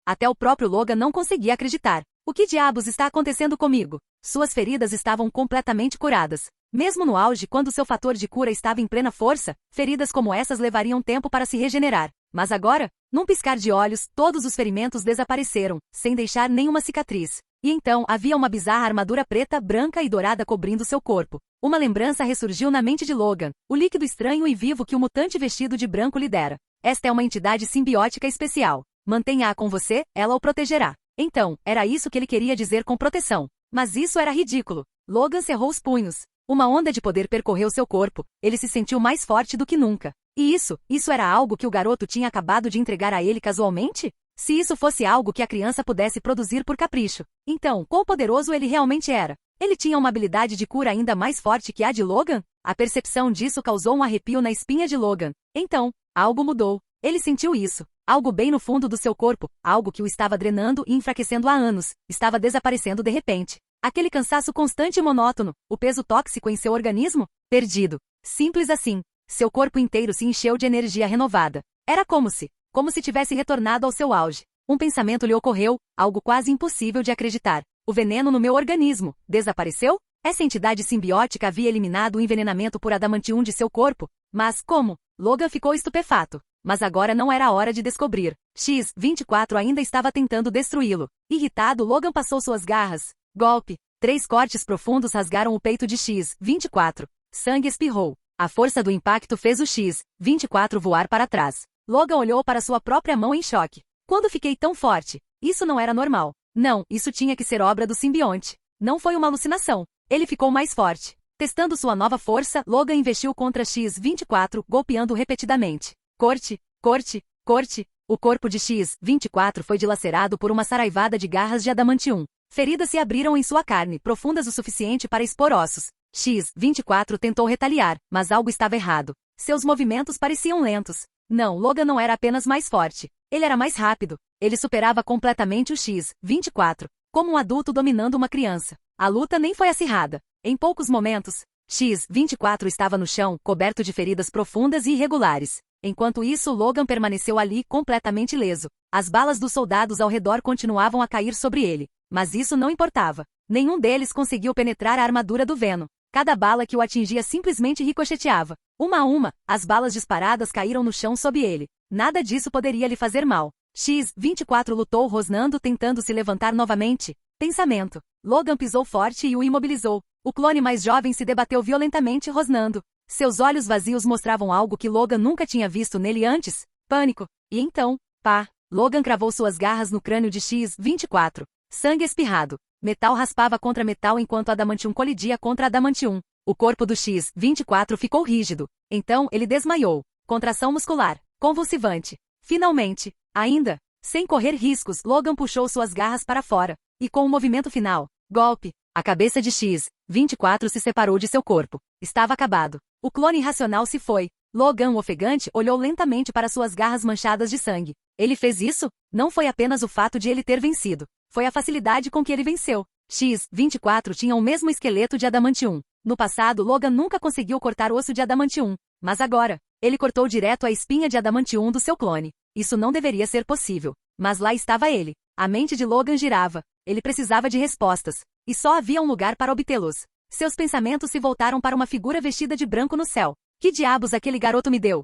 Até o próprio Logan não conseguia acreditar. O que diabos está acontecendo comigo? Suas feridas estavam completamente curadas. Mesmo no auge, quando seu fator de cura estava em plena força, feridas como essas levariam tempo para se regenerar. Mas agora, num piscar de olhos, todos os ferimentos desapareceram, sem deixar nenhuma cicatriz. E então, havia uma bizarra armadura preta, branca e dourada cobrindo seu corpo. Uma lembrança ressurgiu na mente de Logan, o líquido estranho e vivo que o mutante vestido de branco lhe dera. Esta é uma entidade simbiótica especial. Mantenha-a com você, ela o protegerá. Então, era isso que ele queria dizer com proteção. Mas isso era ridículo. Logan cerrou os punhos. Uma onda de poder percorreu seu corpo. Ele se sentiu mais forte do que nunca. E isso era algo que o garoto tinha acabado de entregar a ele casualmente? Se isso fosse algo que a criança pudesse produzir por capricho, então, quão poderoso ele realmente era? Ele tinha uma habilidade de cura ainda mais forte que a de Logan? A percepção disso causou um arrepio na espinha de Logan. Então, algo mudou. Ele sentiu isso. Algo bem no fundo do seu corpo, algo que o estava drenando e enfraquecendo há anos, estava desaparecendo de repente. Aquele cansaço constante e monótono, o peso tóxico em seu organismo, perdido. Simples assim. Seu corpo inteiro se encheu de energia renovada. Era como se tivesse retornado ao seu auge. Um pensamento lhe ocorreu, algo quase impossível de acreditar. O veneno no meu organismo desapareceu? Essa entidade simbiótica havia eliminado o envenenamento por adamantium de seu corpo. Mas como? Logan ficou estupefato. Mas agora não era a hora de descobrir. X-24 ainda estava tentando destruí-lo. Irritado, Logan passou suas garras. Golpe. 3 cortes profundos rasgaram o peito de X-24. Sangue espirrou. A força do impacto fez o X-24 voar para trás. Logan olhou para sua própria mão em choque. Quando fiquei tão forte? Isso não era normal. Não, isso tinha que ser obra do simbionte. Não foi uma alucinação. Ele ficou mais forte. Testando sua nova força, Logan investiu contra X-24, golpeando repetidamente. Corte, corte, corte. O corpo de X-24 foi dilacerado por uma saraivada de garras de adamantium. Feridas se abriram em sua carne, profundas o suficiente para expor ossos. X-24 tentou retaliar, mas algo estava errado. Seus movimentos pareciam lentos. Não, Logan não era apenas mais forte. Ele era mais rápido. Ele superava completamente o X-24, como um adulto dominando uma criança. A luta nem foi acirrada. Em poucos momentos, X-24 estava no chão, coberto de feridas profundas e irregulares. Enquanto isso, Logan permaneceu ali, completamente ileso. As balas dos soldados ao redor continuavam a cair sobre ele. Mas isso não importava. Nenhum deles conseguiu penetrar a armadura do Venom. Cada bala que o atingia simplesmente ricocheteava. Uma a uma, as balas disparadas caíram no chão sob ele. Nada disso poderia lhe fazer mal. X-24 lutou rosnando, tentando se levantar novamente. Pensamento. Logan pisou forte e o imobilizou. O clone mais jovem se debateu violentamente, rosnando. Seus olhos vazios mostravam algo que Logan nunca tinha visto nele antes. Pânico. E então, pá! Logan cravou suas garras no crânio de X-24. Sangue espirrado. Metal raspava contra metal enquanto adamantium colidia contra adamantium. O corpo do X-24 ficou rígido. Então, ele desmaiou. Contração muscular. Convulsivante. Finalmente, ainda, sem correr riscos, Logan puxou suas garras para fora. E com o movimento final, golpe, a cabeça de X-24 se separou de seu corpo. Estava acabado. O clone irracional se foi. Logan, o ofegante, olhou lentamente para suas garras manchadas de sangue. Ele fez isso? Não foi apenas o fato de ele ter vencido. Foi a facilidade com que ele venceu. X-24 tinha o mesmo esqueleto de adamantium. No passado, Logan nunca conseguiu cortar osso de adamantium. Mas agora, ele cortou direto a espinha de adamantium do seu clone. Isso não deveria ser possível. Mas lá estava ele. A mente de Logan girava. Ele precisava de respostas. E só havia um lugar para obtê-los. Seus pensamentos se voltaram para uma figura vestida de branco no céu. Que diabos aquele garoto me deu?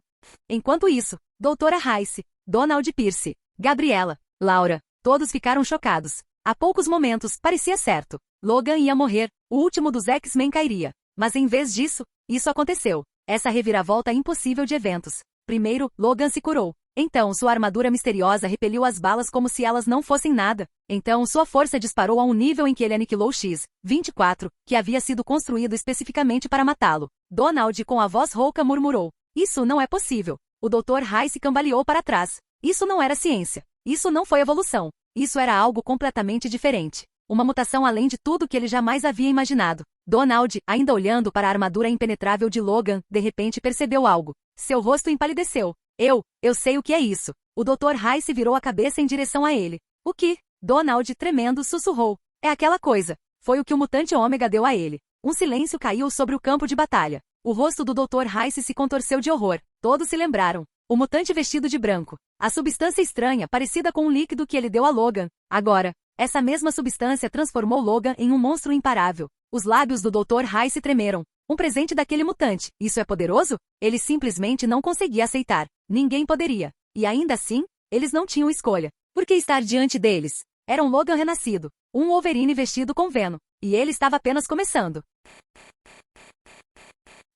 Enquanto isso, Doutora Rice, Donald Pierce, Gabriela, Laura, todos ficaram chocados. Há poucos momentos, parecia certo. Logan ia morrer. O último dos X-Men cairia. Mas em vez disso, isso aconteceu. Essa reviravolta impossível de eventos. Primeiro, Logan se curou. Então, sua armadura misteriosa repeliu as balas como se elas não fossem nada. Então, sua força disparou a um nível em que ele aniquilou X-24, que havia sido construído especificamente para matá-lo. Donald, com a voz rouca, murmurou. Isso não é possível. O Dr. Rice cambaleou para trás. Isso não era ciência. Isso não foi evolução. Isso era algo completamente diferente. Uma mutação além de tudo que ele jamais havia imaginado. Donald, ainda olhando para a armadura impenetrável de Logan, de repente percebeu algo. Seu rosto empalideceu. Eu sei o que é isso. O Dr. Rice virou a cabeça em direção a ele. O que? Donald, tremendo, sussurrou. É aquela coisa. Foi o que o mutante Ômega deu a ele. Um silêncio caiu sobre o campo de batalha. O rosto do Dr. Rice se contorceu de horror. Todos se lembraram. O mutante vestido de branco. A substância estranha, parecida com um líquido que ele deu a Logan. Agora, Essa mesma substância transformou Logan em um monstro imparável. Os lábios do Dr. Rice tremeram. Um presente daquele mutante. Isso é poderoso? Ele simplesmente não conseguia aceitar. Ninguém poderia. E ainda assim, eles não tinham escolha. Por que estar diante deles? Era um Logan renascido. Um Wolverine vestido com Venom. E ele estava apenas começando.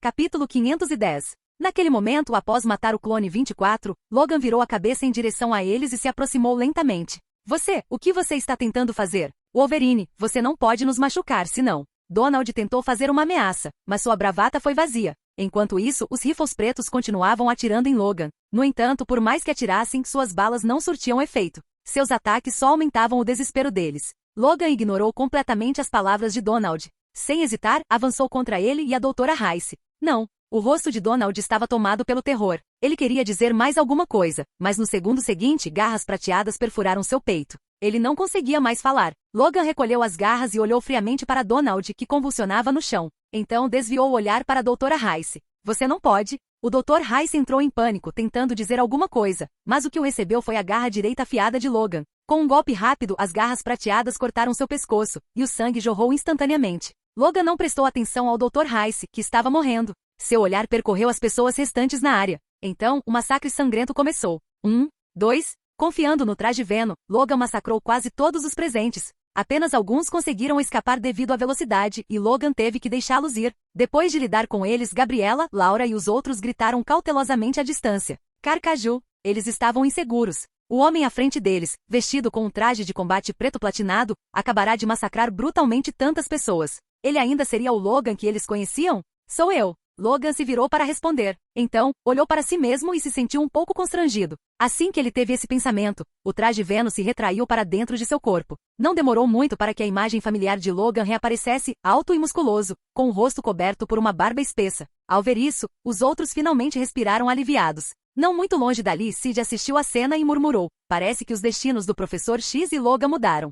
Capítulo 510. Naquele momento, após matar o clone 24, Logan virou a cabeça em direção a eles e se aproximou lentamente. O que você está tentando fazer? Wolverine, você não pode nos machucar, senão. Donald tentou fazer uma ameaça, mas sua bravata foi vazia. Enquanto isso, os rifles pretos continuavam atirando em Logan. No entanto, por mais que atirassem, suas balas não surtiam efeito. Seus ataques só aumentavam o desespero deles. Logan ignorou completamente as palavras de Donald. Sem hesitar, avançou contra ele e a Doutora Rice. Não. O rosto de Donald estava tomado pelo terror. Ele queria dizer mais alguma coisa, mas no segundo seguinte, garras prateadas perfuraram seu peito. Ele não conseguia mais falar. Logan recolheu as garras e olhou friamente para Donald, que convulsionava no chão. Então desviou o olhar para a Doutora Rice. Você não pode. O Dr. Rice entrou em pânico, tentando dizer alguma coisa, mas o que o recebeu foi a garra direita afiada de Logan. Com um golpe rápido, as garras prateadas cortaram seu pescoço, e o sangue jorrou instantaneamente. Logan não prestou atenção ao Dr. Rice, que estava morrendo. Seu olhar percorreu as pessoas restantes na área. Então, o massacre sangrento começou. 1, 2... Confiando no traje Venom, Logan massacrou quase todos os presentes. Apenas alguns conseguiram escapar devido à velocidade, e Logan teve que deixá-los ir. Depois de lidar com eles, Gabriela, Laura e os outros gritaram cautelosamente à distância. Carcaju. Eles estavam inseguros. O homem à frente deles, vestido com um traje de combate preto platinado, acabará de massacrar brutalmente tantas pessoas. Ele ainda seria o Logan que eles conheciam? Sou eu. Logan se virou para responder. Então, olhou para si mesmo e se sentiu um pouco constrangido. Assim que ele teve esse pensamento, o traje Venom se retraiu para dentro de seu corpo. Não demorou muito para que a imagem familiar de Logan reaparecesse, alto e musculoso, com o rosto coberto por uma barba espessa. Ao ver isso, os outros finalmente respiraram aliviados. Não muito longe dali, Sid assistiu à cena e murmurou. Parece que os destinos do Professor X e Logan mudaram.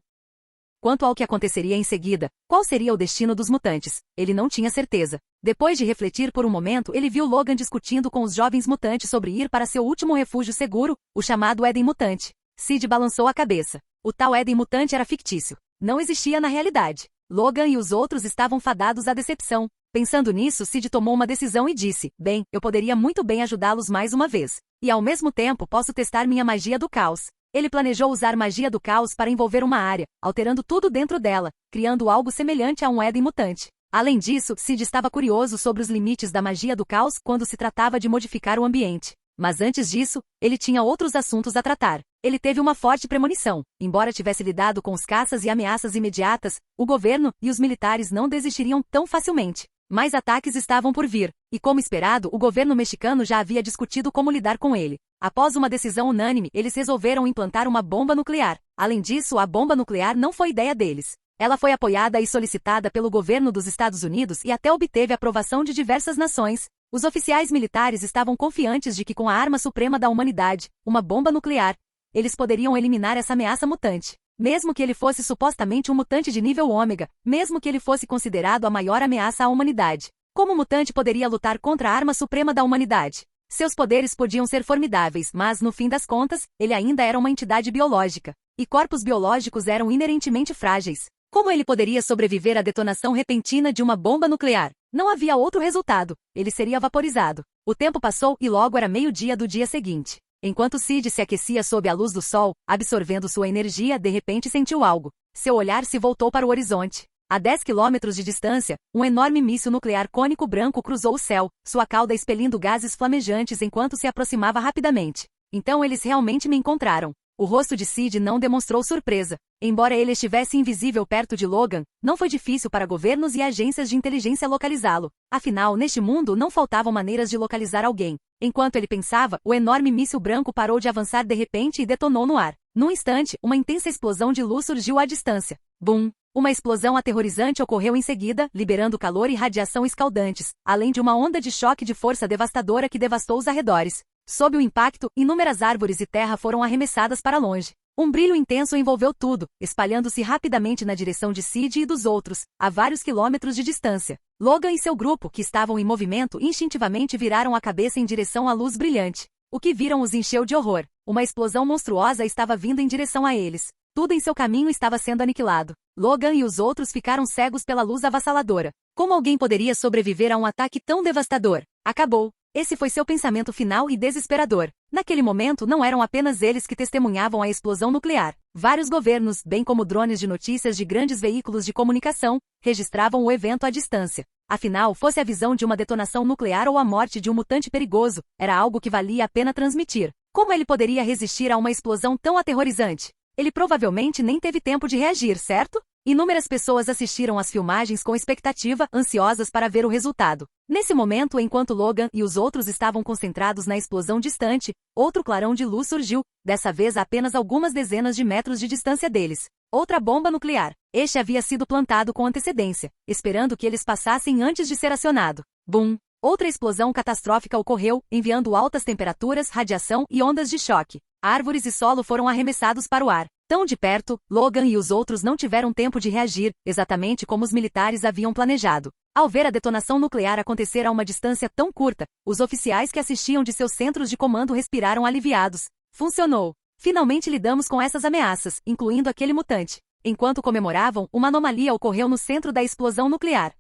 Quanto ao que aconteceria em seguida, qual seria o destino dos mutantes? Ele não tinha certeza. Depois de refletir por um momento, ele viu Logan discutindo com os jovens mutantes sobre ir para seu último refúgio seguro, o chamado Éden Mutante. Sid balançou a cabeça. O tal Éden Mutante era fictício. Não existia na realidade. Logan e os outros estavam fadados à decepção. Pensando nisso, Sid tomou uma decisão e disse, bem, eu poderia muito bem ajudá-los mais uma vez. E ao mesmo tempo posso testar minha magia do caos. Ele planejou usar magia do caos para envolver uma área, alterando tudo dentro dela, criando algo semelhante a um Éden mutante. Além disso, Sid estava curioso sobre os limites da magia do caos quando se tratava de modificar o ambiente. Mas antes disso, ele tinha outros assuntos a tratar. Ele teve uma forte premonição. Embora tivesse lidado com os caças e ameaças imediatas, o governo e os militares não desistiriam tão facilmente. Mais ataques estavam por vir, e como esperado, o governo mexicano já havia discutido como lidar com ele. Após uma decisão unânime, eles resolveram implantar uma bomba nuclear. Além disso, a bomba nuclear não foi ideia deles. Ela foi apoiada e solicitada pelo governo dos Estados Unidos e até obteve a aprovação de diversas nações. Os oficiais militares estavam confiantes de que com a arma suprema da humanidade, uma bomba nuclear, eles poderiam eliminar essa ameaça mutante. Mesmo que ele fosse supostamente um mutante de nível ômega, mesmo que ele fosse considerado a maior ameaça à humanidade. Como o mutante poderia lutar contra a arma suprema da humanidade? Seus poderes podiam ser formidáveis, mas, no fim das contas, ele ainda era uma entidade biológica. E corpos biológicos eram inerentemente frágeis. Como ele poderia sobreviver à detonação repentina de uma bomba nuclear? Não havia outro resultado. Ele seria vaporizado. O tempo passou e logo era meio-dia do dia seguinte. Enquanto Sid se aquecia sob a luz do sol, absorvendo sua energia, de repente sentiu algo. Seu olhar se voltou para o horizonte. A 10 quilômetros de distância, um enorme míssil nuclear cônico branco cruzou o céu, sua cauda expelindo gases flamejantes enquanto se aproximava rapidamente. Então eles realmente me encontraram. O rosto de Sid não demonstrou surpresa. Embora ele estivesse invisível perto de Logan, não foi difícil para governos e agências de inteligência localizá-lo. Afinal, neste mundo não faltavam maneiras de localizar alguém. Enquanto ele pensava, o enorme míssil branco parou de avançar de repente e detonou no ar. Num instante, uma intensa explosão de luz surgiu à distância. Bum! Uma explosão aterrorizante ocorreu em seguida, liberando calor e radiação escaldantes, além de uma onda de choque de força devastadora que devastou os arredores. Sob o impacto, inúmeras árvores e terra foram arremessadas para longe. Um brilho intenso envolveu tudo, espalhando-se rapidamente na direção de Sid e dos outros, a vários quilômetros de distância. Logan e seu grupo, que estavam em movimento, instintivamente viraram a cabeça em direção à luz brilhante. O que viram os encheu de horror. Uma explosão monstruosa estava vindo em direção a eles. Tudo em seu caminho estava sendo aniquilado. Logan e os outros ficaram cegos pela luz avassaladora. Como alguém poderia sobreviver a um ataque tão devastador? Acabou. Esse foi seu pensamento final e desesperador. Naquele momento não eram apenas eles que testemunhavam a explosão nuclear. Vários governos, bem como drones de notícias de grandes veículos de comunicação, registravam o evento à distância. Afinal, fosse a visão de uma detonação nuclear ou a morte de um mutante perigoso, era algo que valia a pena transmitir. Como ele poderia resistir a uma explosão tão aterrorizante? Ele provavelmente nem teve tempo de reagir, certo? Inúmeras pessoas assistiram às filmagens com expectativa, ansiosas para ver o resultado. Nesse momento, enquanto Logan e os outros estavam concentrados na explosão distante, outro clarão de luz surgiu, dessa vez a apenas algumas dezenas de metros de distância deles. Outra bomba nuclear. Este havia sido plantado com antecedência, esperando que eles passassem antes de ser acionado. Bum! Outra explosão catastrófica ocorreu, enviando altas temperaturas, radiação e ondas de choque. Árvores e solo foram arremessados para o ar. Tão de perto, Logan e os outros não tiveram tempo de reagir, exatamente como os militares haviam planejado. Ao ver a detonação nuclear acontecer a uma distância tão curta, os oficiais que assistiam de seus centros de comando respiraram aliviados. Funcionou. Finalmente lidamos com essas ameaças, incluindo aquele mutante. Enquanto comemoravam, uma anomalia ocorreu no centro da explosão nuclear.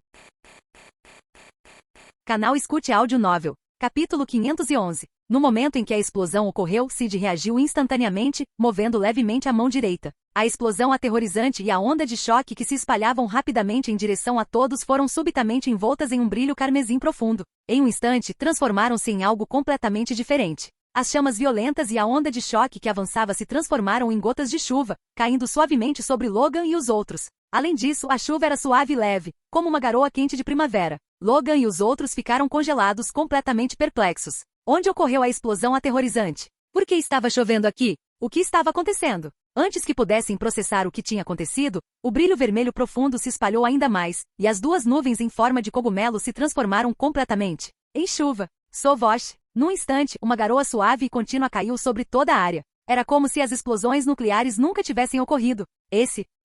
Canal Escute Áudio Novel. Capítulo 511. No momento em que a explosão ocorreu, Sid reagiu instantaneamente, movendo levemente a mão direita. A explosão aterrorizante e a onda de choque que se espalhavam rapidamente em direção a todos foram subitamente envoltas em um brilho carmesim profundo. Em um instante, transformaram-se em algo completamente diferente. As chamas violentas e a onda de choque que avançava se transformaram em gotas de chuva, caindo suavemente sobre Logan e os outros. Além disso, a chuva era suave e leve, como uma garoa quente de primavera. Logan e os outros ficaram congelados, completamente perplexos. Onde ocorreu a explosão aterrorizante? Por que estava chovendo aqui? O que estava acontecendo? Antes que pudessem processar o que tinha acontecido, o brilho vermelho profundo se espalhou ainda mais, e as duas nuvens em forma de cogumelo se transformaram completamente em chuva. Sovosh. Num instante, uma garoa suave e contínua caiu sobre toda a área. Era como se as explosões nucleares nunca tivessem ocorrido.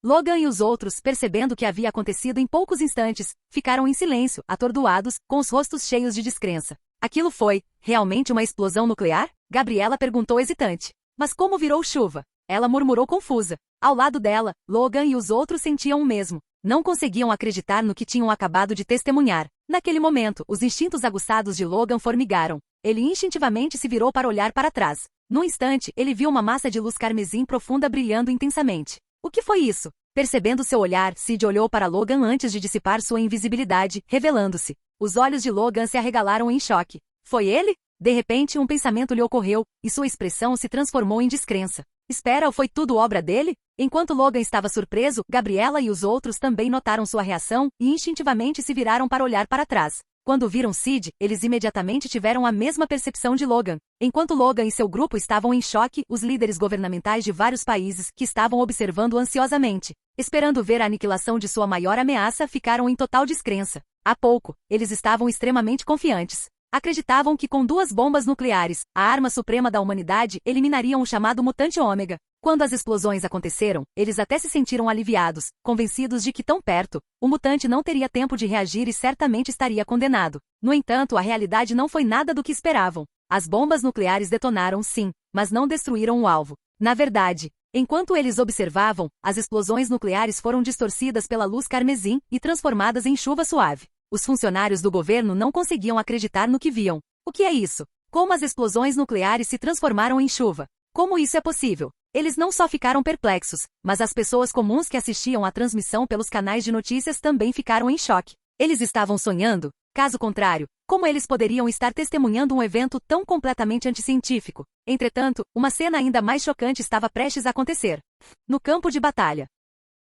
Logan e os outros, percebendo o que havia acontecido em poucos instantes, ficaram em silêncio, atordoados, com os rostos cheios de descrença. Aquilo foi, realmente uma explosão nuclear? Gabriela perguntou hesitante. Mas como virou chuva? Ela murmurou confusa. Ao lado dela, Logan e os outros sentiam o mesmo. Não conseguiam acreditar no que tinham acabado de testemunhar. Naquele momento, os instintos aguçados de Logan formigaram. Ele instintivamente se virou para olhar para trás. Num instante, ele viu uma massa de luz carmesim profunda brilhando intensamente. O que foi isso? Percebendo seu olhar, Sid olhou para Logan antes de dissipar sua invisibilidade, revelando-se. Os olhos de Logan se arregalaram em choque. Foi ele? De repente, um pensamento lhe ocorreu, e sua expressão se transformou em descrença. Espera, ou foi tudo obra dele? Enquanto Logan estava surpreso, Gabriela e os outros também notaram sua reação e instintivamente se viraram para olhar para trás. Quando viram Sid, eles imediatamente tiveram a mesma percepção de Logan. Enquanto Logan e seu grupo estavam em choque, os líderes governamentais de vários países, que estavam observando ansiosamente, esperando ver a aniquilação de sua maior ameaça, ficaram em total descrença. Há pouco, eles estavam extremamente confiantes. Acreditavam que com 2 bombas nucleares, a arma suprema da humanidade, eliminariam o chamado mutante ômega. Quando as explosões aconteceram, eles até se sentiram aliviados, convencidos de que tão perto, o mutante não teria tempo de reagir e certamente estaria condenado. No entanto, a realidade não foi nada do que esperavam. As bombas nucleares detonaram, sim, mas não destruíram o alvo. Na verdade, enquanto eles observavam, as explosões nucleares foram distorcidas pela luz carmesim e transformadas em chuva suave. Os funcionários do governo não conseguiam acreditar no que viam. O que é isso? Como as explosões nucleares se transformaram em chuva? Como isso é possível? Eles não só ficaram perplexos, mas as pessoas comuns que assistiam à transmissão pelos canais de notícias também ficaram em choque. Eles estavam sonhando? Caso contrário, como eles poderiam estar testemunhando um evento tão completamente anticientífico? Entretanto, uma cena ainda mais chocante estava prestes a acontecer. No campo de batalha.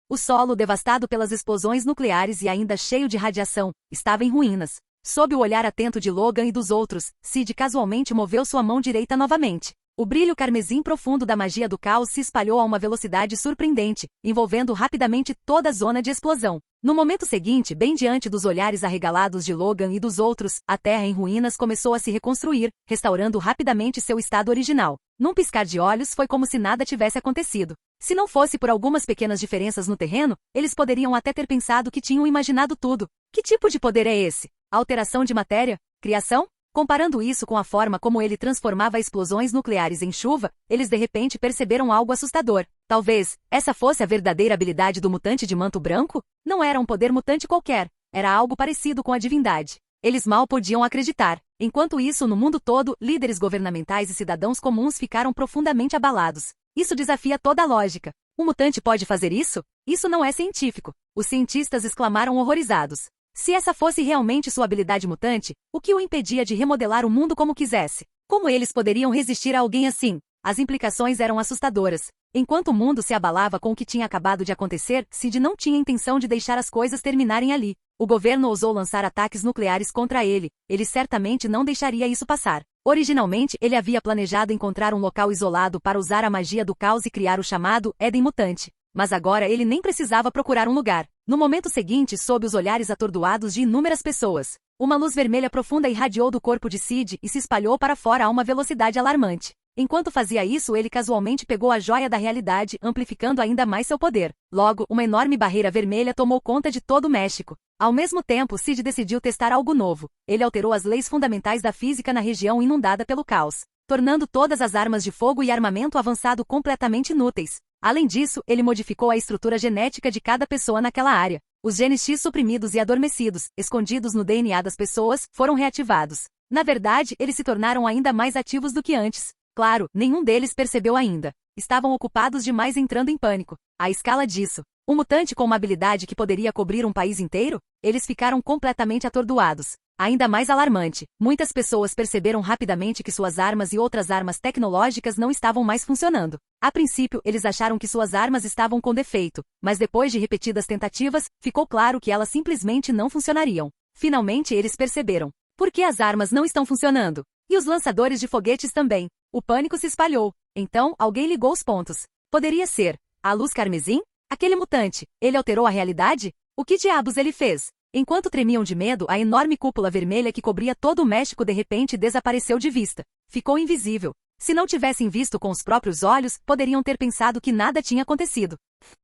O solo, devastado pelas explosões nucleares e ainda cheio de radiação, estava em ruínas. Sob o olhar atento de Logan e dos outros, Sid casualmente moveu sua mão direita novamente. O brilho carmesim profundo da magia do caos se espalhou a uma velocidade surpreendente, envolvendo rapidamente toda a zona de explosão. No momento seguinte, bem diante dos olhares arregalados de Logan e dos outros, a terra em ruínas começou a se reconstruir, restaurando rapidamente seu estado original. Num piscar de olhos, foi como se nada tivesse acontecido. Se não fosse por algumas pequenas diferenças no terreno, eles poderiam até ter pensado que tinham imaginado tudo. Que tipo de poder é esse? Alteração de matéria? Criação? Comparando isso com a forma como ele transformava explosões nucleares em chuva, eles de repente perceberam algo assustador. Talvez, essa fosse a verdadeira habilidade do mutante de manto branco? Não era um poder mutante qualquer, era algo parecido com a divindade. Eles mal podiam acreditar. Enquanto isso, no mundo todo, líderes governamentais e cidadãos comuns ficaram profundamente abalados. Isso desafia toda a lógica. Um mutante pode fazer isso? Isso não é científico. Os cientistas exclamaram horrorizados. Se essa fosse realmente sua habilidade mutante, o que o impedia de remodelar o mundo como quisesse? Como eles poderiam resistir a alguém assim? As implicações eram assustadoras. Enquanto o mundo se abalava com o que tinha acabado de acontecer, Sid não tinha intenção de deixar as coisas terminarem ali. O governo ousou lançar ataques nucleares contra ele. Ele certamente não deixaria isso passar. Originalmente, ele havia planejado encontrar um local isolado para usar a magia do caos e criar o chamado Éden Mutante. Mas agora ele nem precisava procurar um lugar. No momento seguinte, sob os olhares atordoados de inúmeras pessoas, uma luz vermelha profunda irradiou do corpo de Sid e se espalhou para fora a uma velocidade alarmante. Enquanto fazia isso, ele casualmente pegou a joia da realidade, amplificando ainda mais seu poder. Logo, uma enorme barreira vermelha tomou conta de todo o México. Ao mesmo tempo, Sid decidiu testar algo novo. Ele alterou as leis fundamentais da física na região inundada pelo caos, tornando todas as armas de fogo e armamento avançado completamente inúteis. Além disso, ele modificou a estrutura genética de cada pessoa naquela área. Os genes X suprimidos e adormecidos, escondidos no DNA das pessoas, foram reativados. Na verdade, eles se tornaram ainda mais ativos do que antes. Claro, nenhum deles percebeu ainda. Estavam ocupados demais entrando em pânico. À escala disso, um mutante com uma habilidade que poderia cobrir um país inteiro? Eles ficaram completamente atordoados. Ainda mais alarmante, muitas pessoas perceberam rapidamente que suas armas e outras armas tecnológicas não estavam mais funcionando. A princípio, eles acharam que suas armas estavam com defeito, mas depois de repetidas tentativas, ficou claro que elas simplesmente não funcionariam. Finalmente eles perceberam. Por que as armas não estão funcionando? E os lançadores de foguetes também. O pânico se espalhou. Então, alguém ligou os pontos. Poderia ser a luz carmesim? Aquele mutante. Ele alterou a realidade? O que diabos ele fez? Enquanto tremiam de medo, a enorme cúpula vermelha que cobria todo o México de repente desapareceu de vista. Ficou invisível. Se não tivessem visto com os próprios olhos, poderiam ter pensado que nada tinha acontecido.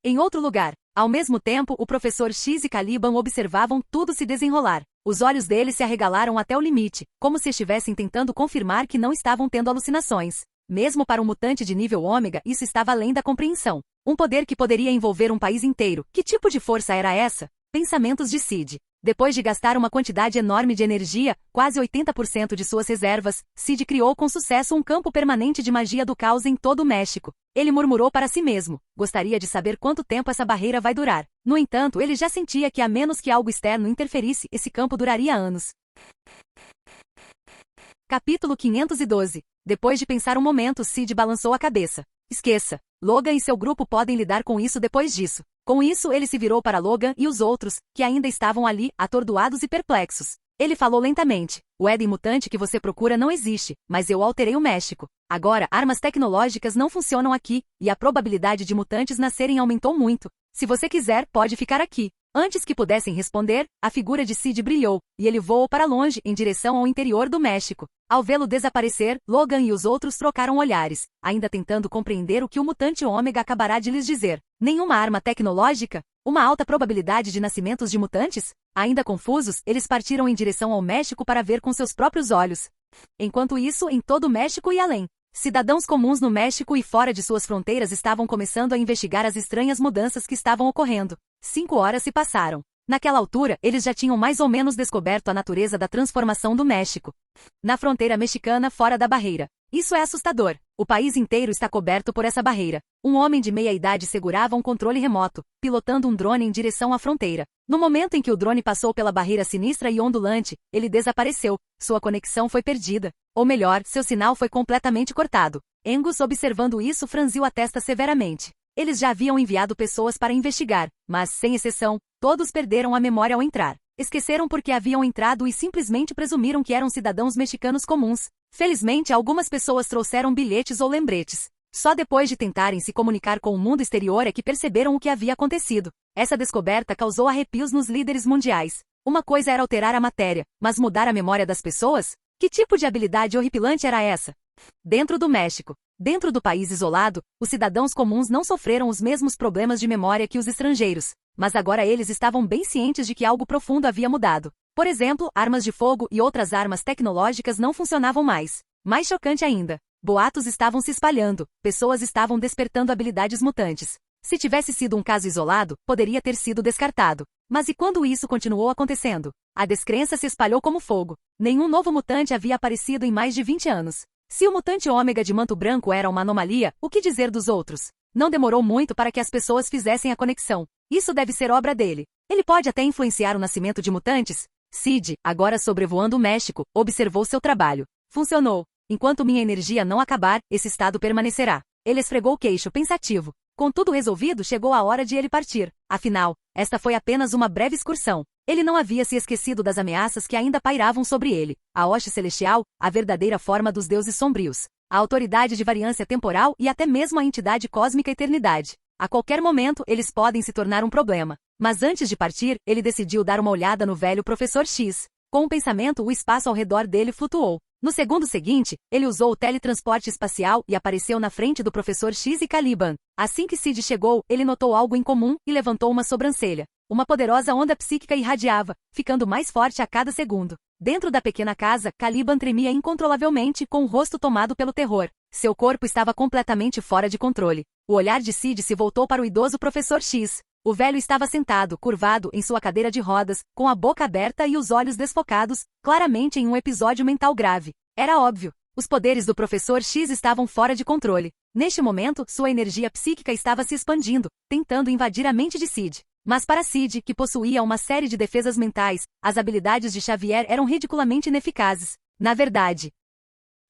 Em outro lugar, ao mesmo tempo, o professor X e Caliban observavam tudo se desenrolar. Os olhos deles se arregalaram até o limite, como se estivessem tentando confirmar que não estavam tendo alucinações. Mesmo para um mutante de nível ômega, isso estava além da compreensão. Um poder que poderia envolver um país inteiro. Que tipo de força era essa? Pensamentos de Sid. Depois de gastar uma quantidade enorme de energia, quase 80% de suas reservas, Sid criou com sucesso um campo permanente de magia do caos em todo o México. Ele murmurou para si mesmo. Gostaria de saber quanto tempo essa barreira vai durar. No entanto, ele já sentia que a menos que algo externo interferisse, esse campo duraria anos. Capítulo 512. Depois de pensar um momento, Sid balançou a cabeça. Esqueça. Logan e seu grupo podem lidar com isso depois disso. Com isso, ele se virou para Logan e os outros, que ainda estavam ali, atordoados e perplexos. Ele falou lentamente. O Éden mutante que você procura não existe, mas eu alterei o México. Agora, armas tecnológicas não funcionam aqui, e a probabilidade de mutantes nascerem aumentou muito. Se você quiser, pode ficar aqui. Antes que pudessem responder, a figura de Sid brilhou, e ele voou para longe, em direção ao interior do México. Ao vê-lo desaparecer, Logan e os outros trocaram olhares, ainda tentando compreender o que o mutante ômega acabará de lhes dizer. Nenhuma arma tecnológica? Uma alta probabilidade de nascimentos de mutantes? Ainda confusos, eles partiram em direção ao México para ver com seus próprios olhos. Enquanto isso, em todo o México e além, cidadãos comuns no México e fora de suas fronteiras estavam começando a investigar as estranhas mudanças que estavam ocorrendo. 5 horas se passaram. Naquela altura, eles já tinham mais ou menos descoberto a natureza da transformação do México. Na fronteira mexicana, fora da barreira. Isso é assustador. O país inteiro está coberto por essa barreira. Um homem de meia-idade segurava um controle remoto, pilotando um drone em direção à fronteira. No momento em que o drone passou pela barreira sinistra e ondulante, ele desapareceu. Sua conexão foi perdida. Ou melhor, seu sinal foi completamente cortado. Angus, observando isso, franziu a testa severamente. Eles já haviam enviado pessoas para investigar, mas, sem exceção, todos perderam a memória ao entrar. Esqueceram porque haviam entrado e simplesmente presumiram que eram cidadãos mexicanos comuns. Felizmente, algumas pessoas trouxeram bilhetes ou lembretes. Só depois de tentarem se comunicar com o mundo exterior é que perceberam o que havia acontecido. Essa descoberta causou arrepios nos líderes mundiais. Uma coisa era alterar a matéria, mas mudar a memória das pessoas? Que tipo de habilidade horripilante era essa? Dentro do México. Dentro do país isolado, os cidadãos comuns não sofreram os mesmos problemas de memória que os estrangeiros, mas agora eles estavam bem cientes de que algo profundo havia mudado. Por exemplo, armas de fogo e outras armas tecnológicas não funcionavam mais. Mais chocante ainda, Boatos estavam se espalhando, pessoas estavam despertando habilidades mutantes. Se tivesse sido um caso isolado, poderia ter sido descartado. Mas e quando isso continuou acontecendo? A descrença se espalhou como fogo. Nenhum novo mutante havia aparecido em mais de 20 anos. Se o mutante ômega de manto branco era uma anomalia, o que dizer dos outros? Não demorou muito para que as pessoas fizessem a conexão. Isso deve ser obra dele. Ele pode até influenciar o nascimento de mutantes? Sid, agora sobrevoando o México, observou seu trabalho. Funcionou. Enquanto minha energia não acabar, esse estado permanecerá. Ele esfregou o queixo, pensativo. Com tudo resolvido, chegou a hora de ele partir. Afinal, esta foi apenas uma breve excursão. Ele não havia se esquecido das ameaças que ainda pairavam sobre ele. A hoste celestial, a verdadeira forma dos deuses sombrios. A autoridade de variância temporal e até mesmo a entidade cósmica eternidade. A qualquer momento, eles podem se tornar um problema. Mas antes de partir, ele decidiu dar uma olhada no velho Professor X. Com um pensamento, o espaço ao redor dele flutuou. No segundo seguinte, ele usou o teletransporte espacial e apareceu na frente do Professor X e Caliban. Assim que Sid chegou, ele notou algo incomum e levantou uma sobrancelha. Uma poderosa onda psíquica irradiava, ficando mais forte a cada segundo. Dentro da pequena casa, Caliban tremia incontrolavelmente, com o rosto tomado pelo terror. Seu corpo estava completamente fora de controle. O olhar de Sid se voltou para o idoso Professor X. O velho estava sentado, curvado, em sua cadeira de rodas, com a boca aberta e os olhos desfocados, claramente em um episódio mental grave. Era óbvio. Os poderes do Professor X estavam fora de controle. Neste momento, sua energia psíquica estava se expandindo, tentando invadir a mente de Sid. Mas para Sid, que possuía uma série de defesas mentais, as habilidades de Xavier eram ridiculamente ineficazes. Na verdade,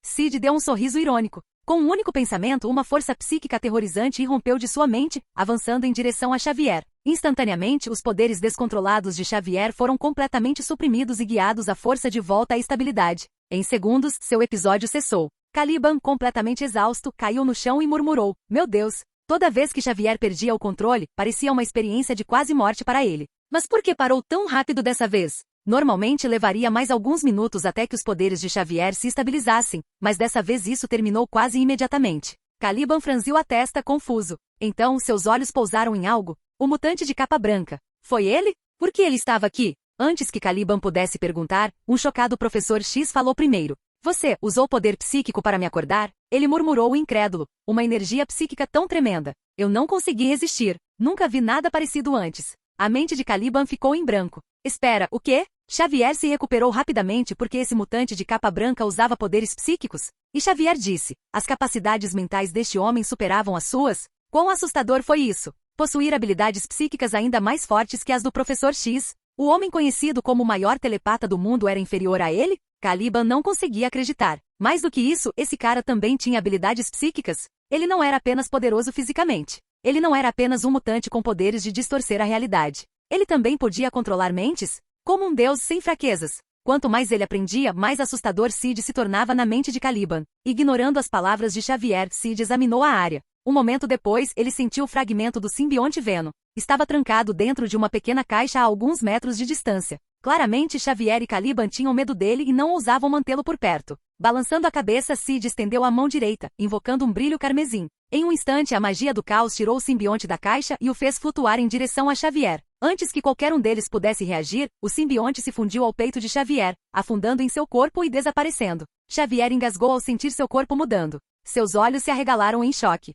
Sid deu um sorriso irônico. Com um único pensamento, uma força psíquica aterrorizante irrompeu de sua mente, avançando em direção a Xavier. Instantaneamente, os poderes descontrolados de Xavier foram completamente suprimidos e guiados à força de volta à estabilidade. Em segundos, seu episódio cessou. Caliban, completamente exausto, caiu no chão e murmurou: "Meu Deus!" Toda vez que Xavier perdia o controle, parecia uma experiência de quase morte para ele. Mas por que parou tão rápido dessa vez? Normalmente levaria mais alguns minutos até que os poderes de Xavier se estabilizassem, mas dessa vez isso terminou quase imediatamente. Caliban franziu a testa, confuso. Então, seus olhos pousaram em algo. O mutante de capa branca. Foi ele? Por que ele estava aqui? Antes que Caliban pudesse perguntar, um chocado Professor X falou primeiro. Você usou poder psíquico para me acordar? Ele murmurou incrédulo. Uma energia psíquica tão tremenda. Eu não consegui resistir. Nunca vi nada parecido antes. A mente de Caliban ficou em branco. Espera, o quê? Xavier se recuperou rapidamente porque esse mutante de capa branca usava poderes psíquicos? E Xavier disse, as capacidades mentais deste homem superavam as suas? Quão assustador foi isso? Possuir habilidades psíquicas ainda mais fortes que as do Professor X? O homem conhecido como o maior telepata do mundo era inferior a ele? Caliban não conseguia acreditar. Mais do que isso, esse cara também tinha habilidades psíquicas. Ele não era apenas poderoso fisicamente. Ele não era apenas um mutante com poderes de distorcer a realidade. Ele também podia controlar mentes? Como um deus sem fraquezas. Quanto mais ele aprendia, mais assustador Sid se tornava na mente de Caliban. Ignorando as palavras de Xavier, Sid examinou a área. Um momento depois, ele sentiu o fragmento do simbionte Venom. Estava trancado dentro de uma pequena caixa a alguns metros de distância. Claramente Xavier e Caliban tinham medo dele e não ousavam mantê-lo por perto. Balançando a cabeça, Sid estendeu a mão direita, invocando um brilho carmesim. Em um instante, a magia do caos tirou o simbionte da caixa e o fez flutuar em direção a Xavier. Antes que qualquer um deles pudesse reagir, o simbionte se fundiu ao peito de Xavier, afundando em seu corpo e desaparecendo. Xavier engasgou ao sentir seu corpo mudando. Seus olhos se arregalaram em choque.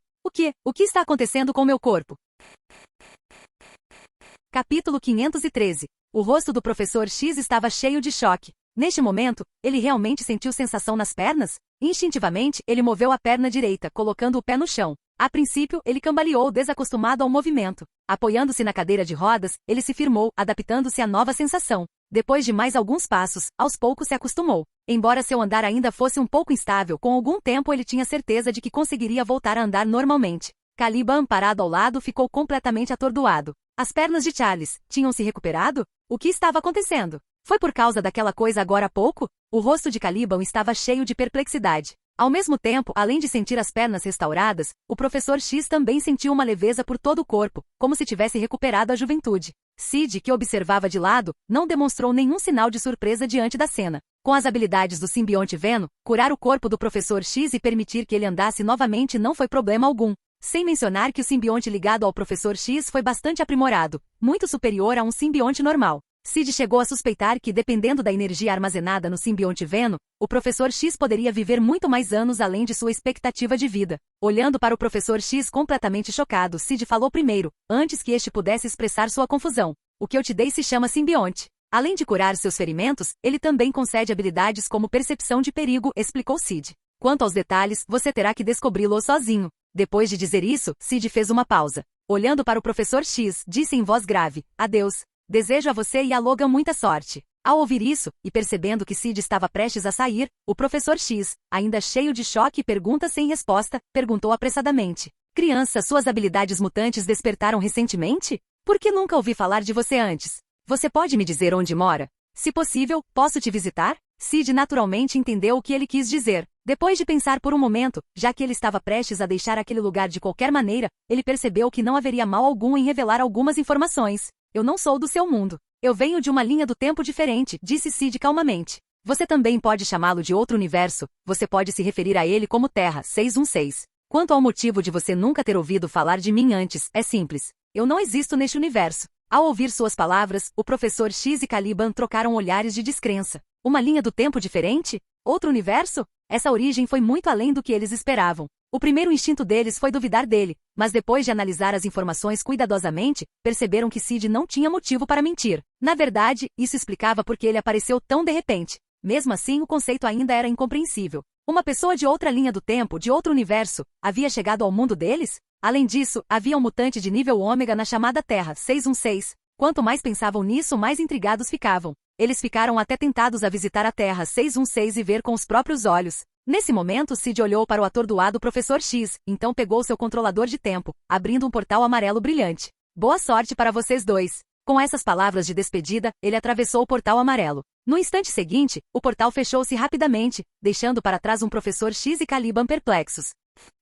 O que está acontecendo com meu corpo? Capítulo 513. O rosto do Professor X estava cheio de choque. Neste momento, ele realmente sentiu sensação nas pernas? Instintivamente, ele moveu a perna direita, colocando o pé no chão. A princípio, ele cambaleou desacostumado ao movimento. Apoiando-se na cadeira de rodas, ele se firmou, adaptando-se à nova sensação. Depois de mais alguns passos, aos poucos se acostumou. Embora seu andar ainda fosse um pouco instável, com algum tempo ele tinha certeza de que conseguiria voltar a andar normalmente. Caliban, parado ao lado, ficou completamente atordoado. As pernas de Charles tinham se recuperado? O que estava acontecendo? Foi por causa daquela coisa agora há pouco? O rosto de Caliban estava cheio de perplexidade. Ao mesmo tempo, além de sentir as pernas restauradas, o Professor X também sentiu uma leveza por todo o corpo, como se tivesse recuperado a juventude. Sid, que observava de lado, não demonstrou nenhum sinal de surpresa diante da cena. Com as habilidades do simbionte Venom, curar o corpo do Professor X e permitir que ele andasse novamente não foi problema algum. Sem mencionar que o simbionte ligado ao Professor X foi bastante aprimorado, muito superior a um simbionte normal. Sid chegou a suspeitar que, dependendo da energia armazenada no simbionte Venom, o Professor X poderia viver muito mais anos além de sua expectativa de vida. Olhando para o Professor X completamente chocado, Sid falou primeiro, antes que este pudesse expressar sua confusão. O que eu te dei se chama simbionte. Além de curar seus ferimentos, ele também concede habilidades como percepção de perigo, explicou Sid. Quanto aos detalhes, você terá que descobri-lo sozinho. Depois de dizer isso, Sid fez uma pausa. Olhando para o Professor X, disse em voz grave, adeus. Desejo a você e a Logan muita sorte. Ao ouvir isso, e percebendo que Sid estava prestes a sair, o Professor X, ainda cheio de choque e perguntas sem resposta, perguntou apressadamente. Criança, suas habilidades mutantes despertaram recentemente? Por que nunca ouvi falar de você antes? Você pode me dizer onde mora? Se possível, posso te visitar? Sid naturalmente entendeu o que ele quis dizer. Depois de pensar por um momento, já que ele estava prestes a deixar aquele lugar de qualquer maneira, ele percebeu que não haveria mal algum em revelar algumas informações. Eu não sou do seu mundo. Eu venho de uma linha do tempo diferente, disse Sid calmamente. Você também pode chamá-lo de outro universo, você pode se referir a ele como Terra 616. Quanto ao motivo de você nunca ter ouvido falar de mim antes, é simples. Eu não existo neste universo. Ao ouvir suas palavras, o Professor X e Caliban trocaram olhares de descrença. Uma linha do tempo diferente? Outro universo? Essa origem foi muito além do que eles esperavam. O primeiro instinto deles foi duvidar dele, mas depois de analisar as informações cuidadosamente, perceberam que Sid não tinha motivo para mentir. Na verdade, isso explicava por que ele apareceu tão de repente. Mesmo assim, o conceito ainda era incompreensível. Uma pessoa de outra linha do tempo, de outro universo, havia chegado ao mundo deles? Além disso, havia um mutante de nível ômega na chamada Terra 616. Quanto mais pensavam nisso, mais intrigados ficavam. Eles ficaram até tentados a visitar a Terra 616 e ver com os próprios olhos. Nesse momento, Sid olhou para o atordoado Professor X, então pegou seu controlador de tempo, abrindo um portal amarelo brilhante. Boa sorte para vocês dois. Com essas palavras de despedida, ele atravessou o portal amarelo. No instante seguinte, o portal fechou-se rapidamente, deixando para trás um Professor X e Caliban perplexos.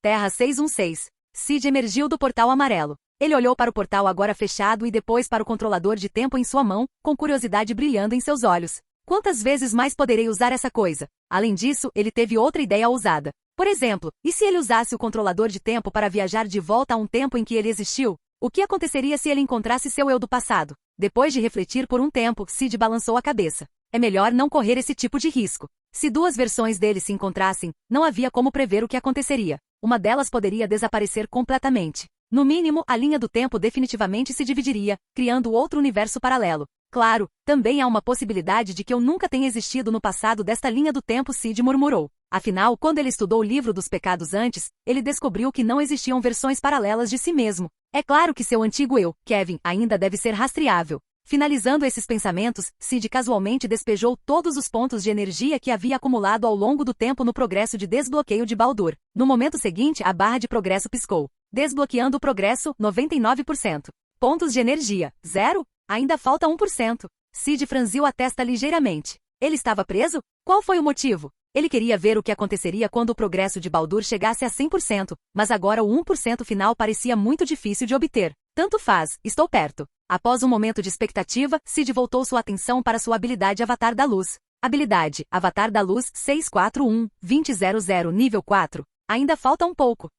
Terra 616. Sid emergiu do portal amarelo. Ele olhou para o portal agora fechado e depois para o controlador de tempo em sua mão, com curiosidade brilhando em seus olhos. Quantas vezes mais poderei usar essa coisa? Além disso, ele teve outra ideia ousada. Por exemplo, e se ele usasse o controlador de tempo para viajar de volta a um tempo em que ele existiu? O que aconteceria se ele encontrasse seu eu do passado? Depois de refletir por um tempo, Sid balançou a cabeça. É melhor não correr esse tipo de risco. Se duas versões dele se encontrassem, não havia como prever o que aconteceria. Uma delas poderia desaparecer completamente. No mínimo, a linha do tempo definitivamente se dividiria, criando outro universo paralelo. Claro, também há uma possibilidade de que eu nunca tenha existido no passado desta linha do tempo, Sid murmurou. Afinal, quando ele estudou o livro dos pecados antes, ele descobriu que não existiam versões paralelas de si mesmo. É claro que seu antigo eu, Kevin, ainda deve ser rastreável. Finalizando esses pensamentos, Sid casualmente despejou todos os pontos de energia que havia acumulado ao longo do tempo no progresso de desbloqueio de Baldur. No momento seguinte, a barra de progresso piscou. Desbloqueando o progresso, 99%. Pontos de energia, 0? Ainda falta 1%. Sid franziu a testa ligeiramente. Ele estava preso? Qual foi o motivo? Ele queria ver o que aconteceria quando o progresso de Baldur chegasse a 100%, mas agora o 1% final parecia muito difícil de obter. Tanto faz, estou perto. Após um momento de expectativa, Sid voltou sua atenção para sua habilidade Avatar da Luz. Habilidade, Avatar da Luz 641-2000 nível 4. Ainda falta um pouco.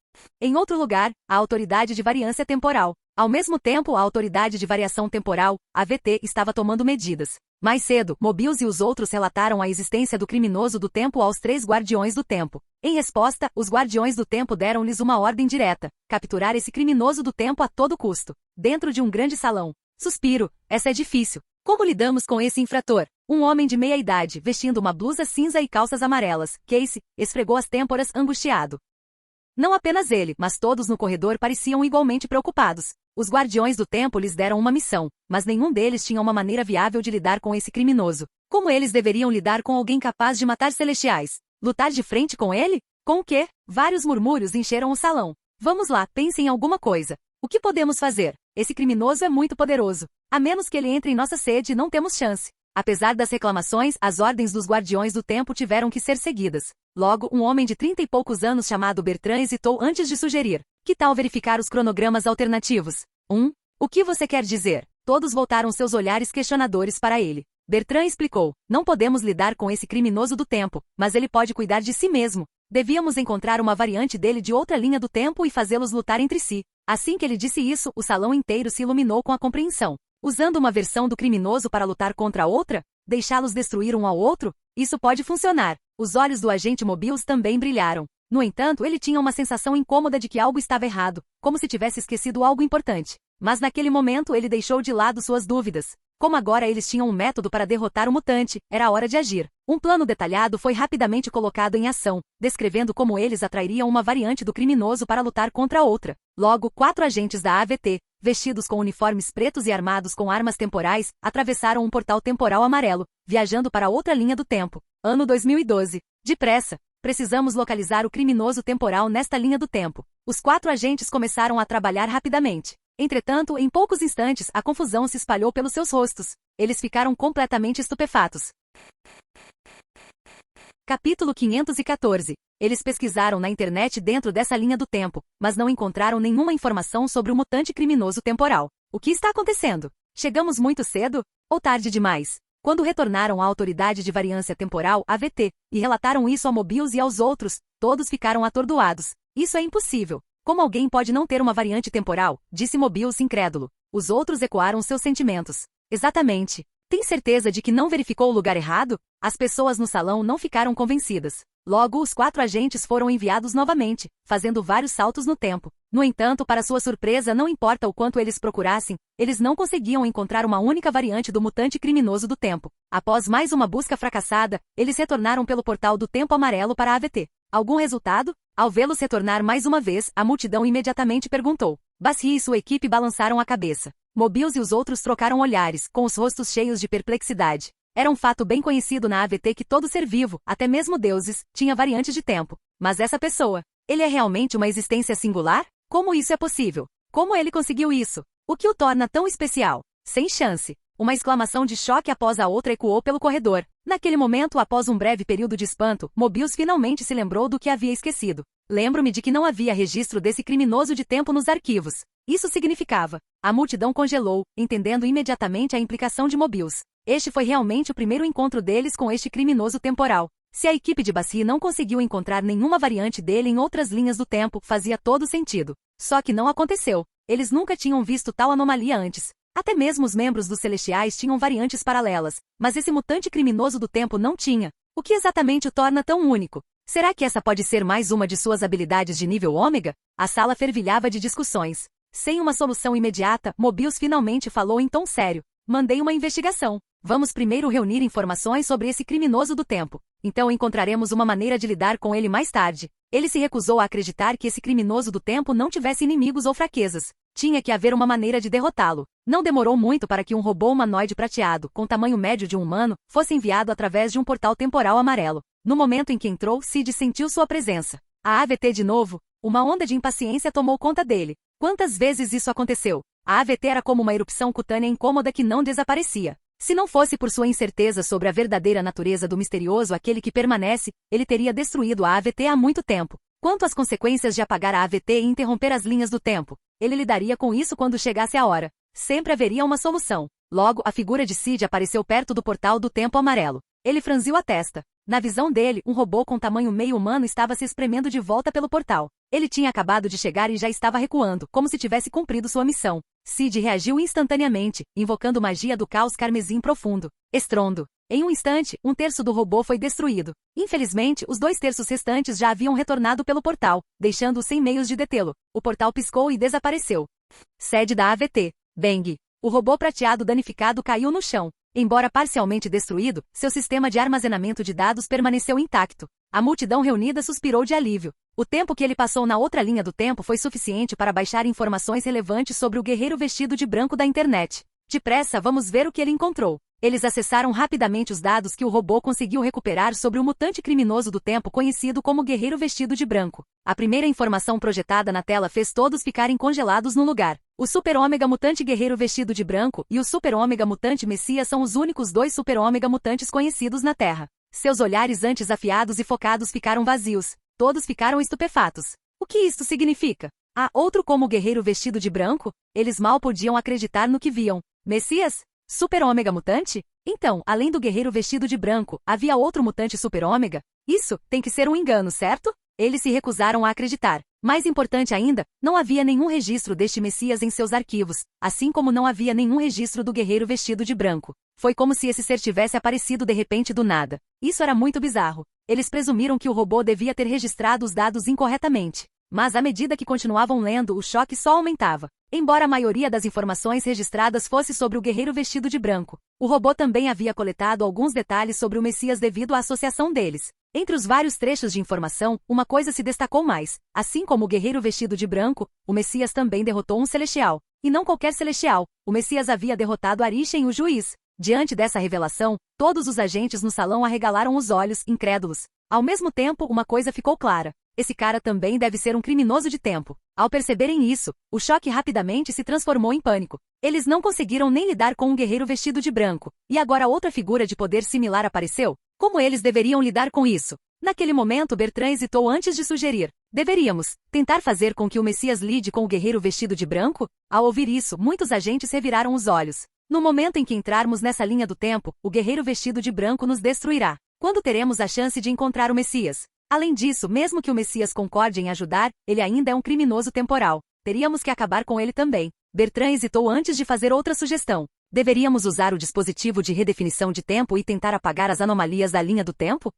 Em outro lugar, a Autoridade de Variância Temporal. Ao mesmo tempo, a Autoridade de Variação Temporal, AVT, estava tomando medidas. Mais cedo, Mobius e os outros relataram a existência do criminoso do tempo aos 3 Guardiões do Tempo. Em resposta, os Guardiões do Tempo deram-lhes uma ordem direta: capturar esse criminoso do tempo a todo custo. Dentro de um grande salão. Suspiro, essa é difícil. Como lidamos com esse infrator? Um homem de meia idade, vestindo uma blusa cinza e calças amarelas, Casey, esfregou as têmporas angustiado. Não apenas ele, mas todos no corredor pareciam igualmente preocupados. Os Guardiões do Tempo lhes deram uma missão, mas nenhum deles tinha uma maneira viável de lidar com esse criminoso. Como eles deveriam lidar com alguém capaz de matar celestiais? Lutar de frente com ele? Com o quê? Vários murmúrios encheram o salão. Vamos lá, pense em alguma coisa. O que podemos fazer? Esse criminoso é muito poderoso. A menos que ele entre em nossa sede, não temos chance. Apesar das reclamações, as ordens dos Guardiões do Tempo tiveram que ser seguidas. Logo, um homem de 30 e poucos anos chamado Bertrand hesitou antes de sugerir. Que tal verificar os cronogramas alternativos? O que você quer dizer? Todos voltaram seus olhares questionadores para ele. Bertrand explicou. Não podemos lidar com esse criminoso do tempo, mas ele pode cuidar de si mesmo. Devíamos encontrar uma variante dele de outra linha do tempo e fazê-los lutar entre si. Assim que ele disse isso, o salão inteiro se iluminou com a compreensão. Usando uma versão do criminoso para lutar contra a outra? Deixá-los destruir um ao outro? Isso pode funcionar. Os olhos do agente Mobius também brilharam. No entanto, ele tinha uma sensação incômoda de que algo estava errado, como se tivesse esquecido algo importante. Mas naquele momento ele deixou de lado suas dúvidas. Como agora eles tinham um método para derrotar o mutante, era hora de agir. Um plano detalhado foi rapidamente colocado em ação, descrevendo como eles atrairiam uma variante do criminoso para lutar contra outra. Logo, 4 agentes da AVT, vestidos com uniformes pretos e armados com armas temporais, atravessaram um portal temporal amarelo, viajando para outra linha do tempo. Ano 2012. Depressa! Precisamos localizar o criminoso temporal nesta linha do tempo. Os 4 agentes começaram a trabalhar rapidamente. Entretanto, em poucos instantes, a confusão se espalhou pelos seus rostos. Eles ficaram completamente estupefatos. Capítulo 514. Eles pesquisaram na internet dentro dessa linha do tempo, mas não encontraram nenhuma informação sobre o mutante criminoso temporal. O que está acontecendo? Chegamos muito cedo? Ou tarde demais? Quando retornaram à Autoridade de Variância Temporal, AVT, e relataram isso a Mobius e aos outros, todos ficaram atordoados. Isso é impossível. Como alguém pode não ter uma variante temporal? Disse Mobius incrédulo. Os outros ecoaram seus sentimentos. Exatamente. Tem certeza de que não verificou o lugar errado? As pessoas no salão não ficaram convencidas. Logo, os 4 agentes foram enviados novamente, fazendo vários saltos no tempo. No entanto, para sua surpresa, não importa o quanto eles procurassem, eles não conseguiam encontrar uma única variante do mutante criminoso do tempo. Após mais uma busca fracassada, eles retornaram pelo portal do tempo amarelo para a AVT. Algum resultado? Ao vê-los retornar mais uma vez, a multidão imediatamente perguntou. Basri e sua equipe balançaram a cabeça. Mobius e os outros trocaram olhares, com os rostos cheios de perplexidade. Era um fato bem conhecido na AVT que todo ser vivo, até mesmo deuses, tinha variantes de tempo. Mas essa pessoa, ele é realmente uma existência singular? Como isso é possível? Como ele conseguiu isso? O que o torna tão especial? Sem chance. Uma exclamação de choque após a outra ecoou pelo corredor. Naquele momento, após um breve período de espanto, Mobius finalmente se lembrou do que havia esquecido. Lembro-me de que não havia registro desse criminoso de tempo nos arquivos. Isso significava. A multidão congelou, entendendo imediatamente a implicação de Mobius. Este foi realmente o primeiro encontro deles com este criminoso temporal. Se a equipe de Basri não conseguiu encontrar nenhuma variante dele em outras linhas do tempo, fazia todo sentido. Só que não aconteceu. Eles nunca tinham visto tal anomalia antes. Até mesmo os membros dos Celestiais tinham variantes paralelas, mas esse mutante criminoso do tempo não tinha. O que exatamente o torna tão único? Será que essa pode ser mais uma de suas habilidades de nível ômega? A sala fervilhava de discussões. Sem uma solução imediata, Mobius finalmente falou em tom sério. Mandei uma investigação. Vamos primeiro reunir informações sobre esse criminoso do tempo. Então encontraremos uma maneira de lidar com ele mais tarde. Ele se recusou a acreditar que esse criminoso do tempo não tivesse inimigos ou fraquezas. Tinha que haver uma maneira de derrotá-lo. Não demorou muito para que um robô humanoide prateado, com tamanho médio de um humano, fosse enviado através de um portal temporal amarelo. No momento em que entrou, Sid sentiu sua presença. A AVT de novo? Uma onda de impaciência tomou conta dele. Quantas vezes isso aconteceu? A AVT era como uma erupção cutânea incômoda que não desaparecia. Se não fosse por sua incerteza sobre a verdadeira natureza do misterioso aquele que permanece, ele teria destruído a AVT há muito tempo. Quanto às consequências de apagar a AVT e interromper as linhas do tempo, ele lidaria com isso quando chegasse a hora. Sempre haveria uma solução. Logo, a figura de Sid apareceu perto do portal do tempo amarelo. Ele franziu a testa. Na visão dele, um robô com tamanho meio humano estava se espremendo de volta pelo portal. Ele tinha acabado de chegar e já estava recuando, como se tivesse cumprido sua missão. Sid reagiu instantaneamente, invocando magia do caos carmesim profundo. Estrondo. Em um instante, 1/3 do robô foi destruído. Infelizmente, os 2/3 restantes já haviam retornado pelo portal, deixando-o sem meios de detê-lo. O portal piscou e desapareceu. Sede da AVT. Bang. O robô prateado danificado caiu no chão. Embora parcialmente destruído, seu sistema de armazenamento de dados permaneceu intacto. A multidão reunida suspirou de alívio. O tempo que ele passou na outra linha do tempo foi suficiente para baixar informações relevantes sobre o guerreiro vestido de branco da internet. Depressa, vamos ver o que ele encontrou. Eles acessaram rapidamente os dados que o robô conseguiu recuperar sobre o mutante criminoso do tempo conhecido como Guerreiro Vestido de Branco. A primeira informação projetada na tela fez todos ficarem congelados no lugar. O Super Ômega Mutante Guerreiro Vestido de Branco e o Super Ômega Mutante Messias são os únicos 2 Super Ômega Mutantes conhecidos na Terra. Seus olhares antes afiados e focados ficaram vazios. Todos ficaram estupefatos. O que isto significa? Há outro como o Guerreiro Vestido de Branco? Eles mal podiam acreditar no que viam. Messias? Super Ômega Mutante? Então, além do Guerreiro Vestido de Branco, havia outro mutante Super Ômega? Isso tem que ser um engano, certo? Eles se recusaram a acreditar. Mais importante ainda, não havia nenhum registro deste Messias em seus arquivos, assim como não havia nenhum registro do guerreiro vestido de branco. Foi como se esse ser tivesse aparecido de repente do nada. Isso era muito bizarro. Eles presumiram que o robô devia ter registrado os dados incorretamente. Mas à medida que continuavam lendo, o choque só aumentava. Embora a maioria das informações registradas fosse sobre o guerreiro vestido de branco, o robô também havia coletado alguns detalhes sobre o Messias devido à associação deles. Entre os vários trechos de informação, uma coisa se destacou mais. Assim como o guerreiro vestido de branco, o Messias também derrotou um celestial. E não qualquer celestial. O Messias havia derrotado Arishem, o juiz. Diante dessa revelação, todos os agentes no salão arregalaram os olhos, incrédulos. Ao mesmo tempo, uma coisa ficou clara. Esse cara também deve ser um criminoso de tempo. Ao perceberem isso, o choque rapidamente se transformou em pânico. Eles não conseguiram nem lidar com um guerreiro vestido de branco. E agora outra figura de poder similar apareceu? Como eles deveriam lidar com isso? Naquele momento, Bertrand hesitou antes de sugerir. Deveríamos tentar fazer com que o Messias lide com o guerreiro vestido de branco? Ao ouvir isso, muitos agentes reviraram os olhos. No momento em que entrarmos nessa linha do tempo, o guerreiro vestido de branco nos destruirá. Quando teremos a chance de encontrar o Messias? Além disso, mesmo que o Messias concorde em ajudar, ele ainda é um criminoso temporal. Teríamos que acabar com ele também. Bertrand hesitou antes de fazer outra sugestão. Deveríamos usar o dispositivo de redefinição de tempo e tentar apagar as anomalias da linha do tempo?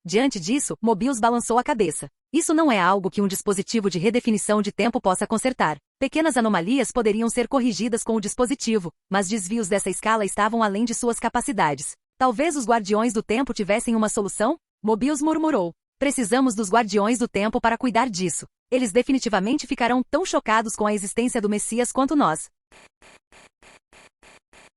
Diante disso, Mobius balançou a cabeça. Isso não é algo que um dispositivo de redefinição de tempo possa consertar. Pequenas anomalias poderiam ser corrigidas com o dispositivo, mas desvios dessa escala estavam além de suas capacidades. Talvez os Guardiões do Tempo tivessem uma solução? Mobius murmurou. Precisamos dos Guardiões do Tempo para cuidar disso. Eles definitivamente ficarão tão chocados com a existência do Messias quanto nós.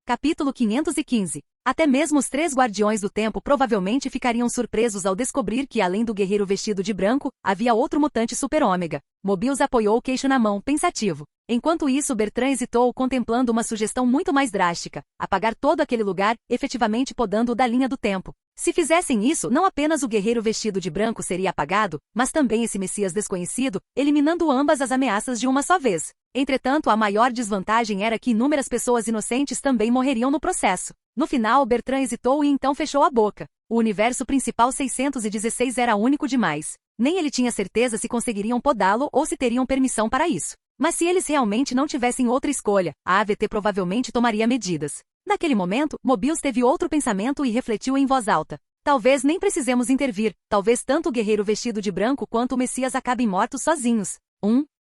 Capítulo 515. Até mesmo os 3 Guardiões do Tempo provavelmente ficariam surpresos ao descobrir que, além do guerreiro vestido de branco, havia outro mutante super-ômega. Mobius apoiou o queixo na mão, pensativo. Enquanto isso, Bertrand hesitou, contemplando uma sugestão muito mais drástica: apagar todo aquele lugar, efetivamente podando-o da linha do tempo. Se fizessem isso, não apenas o guerreiro vestido de branco seria apagado, mas também esse Messias desconhecido, eliminando ambas as ameaças de uma só vez. Entretanto, a maior desvantagem era que inúmeras pessoas inocentes também morreriam no processo. No final, Bertrand hesitou e então fechou a boca. O universo principal 616 era único demais. Nem ele tinha certeza se conseguiriam podá-lo ou se teriam permissão para isso. Mas se eles realmente não tivessem outra escolha, a AVT provavelmente tomaria medidas. Naquele momento, Mobius teve outro pensamento e refletiu em voz alta. Talvez nem precisemos intervir, talvez tanto o guerreiro vestido de branco quanto o Messias acabem mortos sozinhos.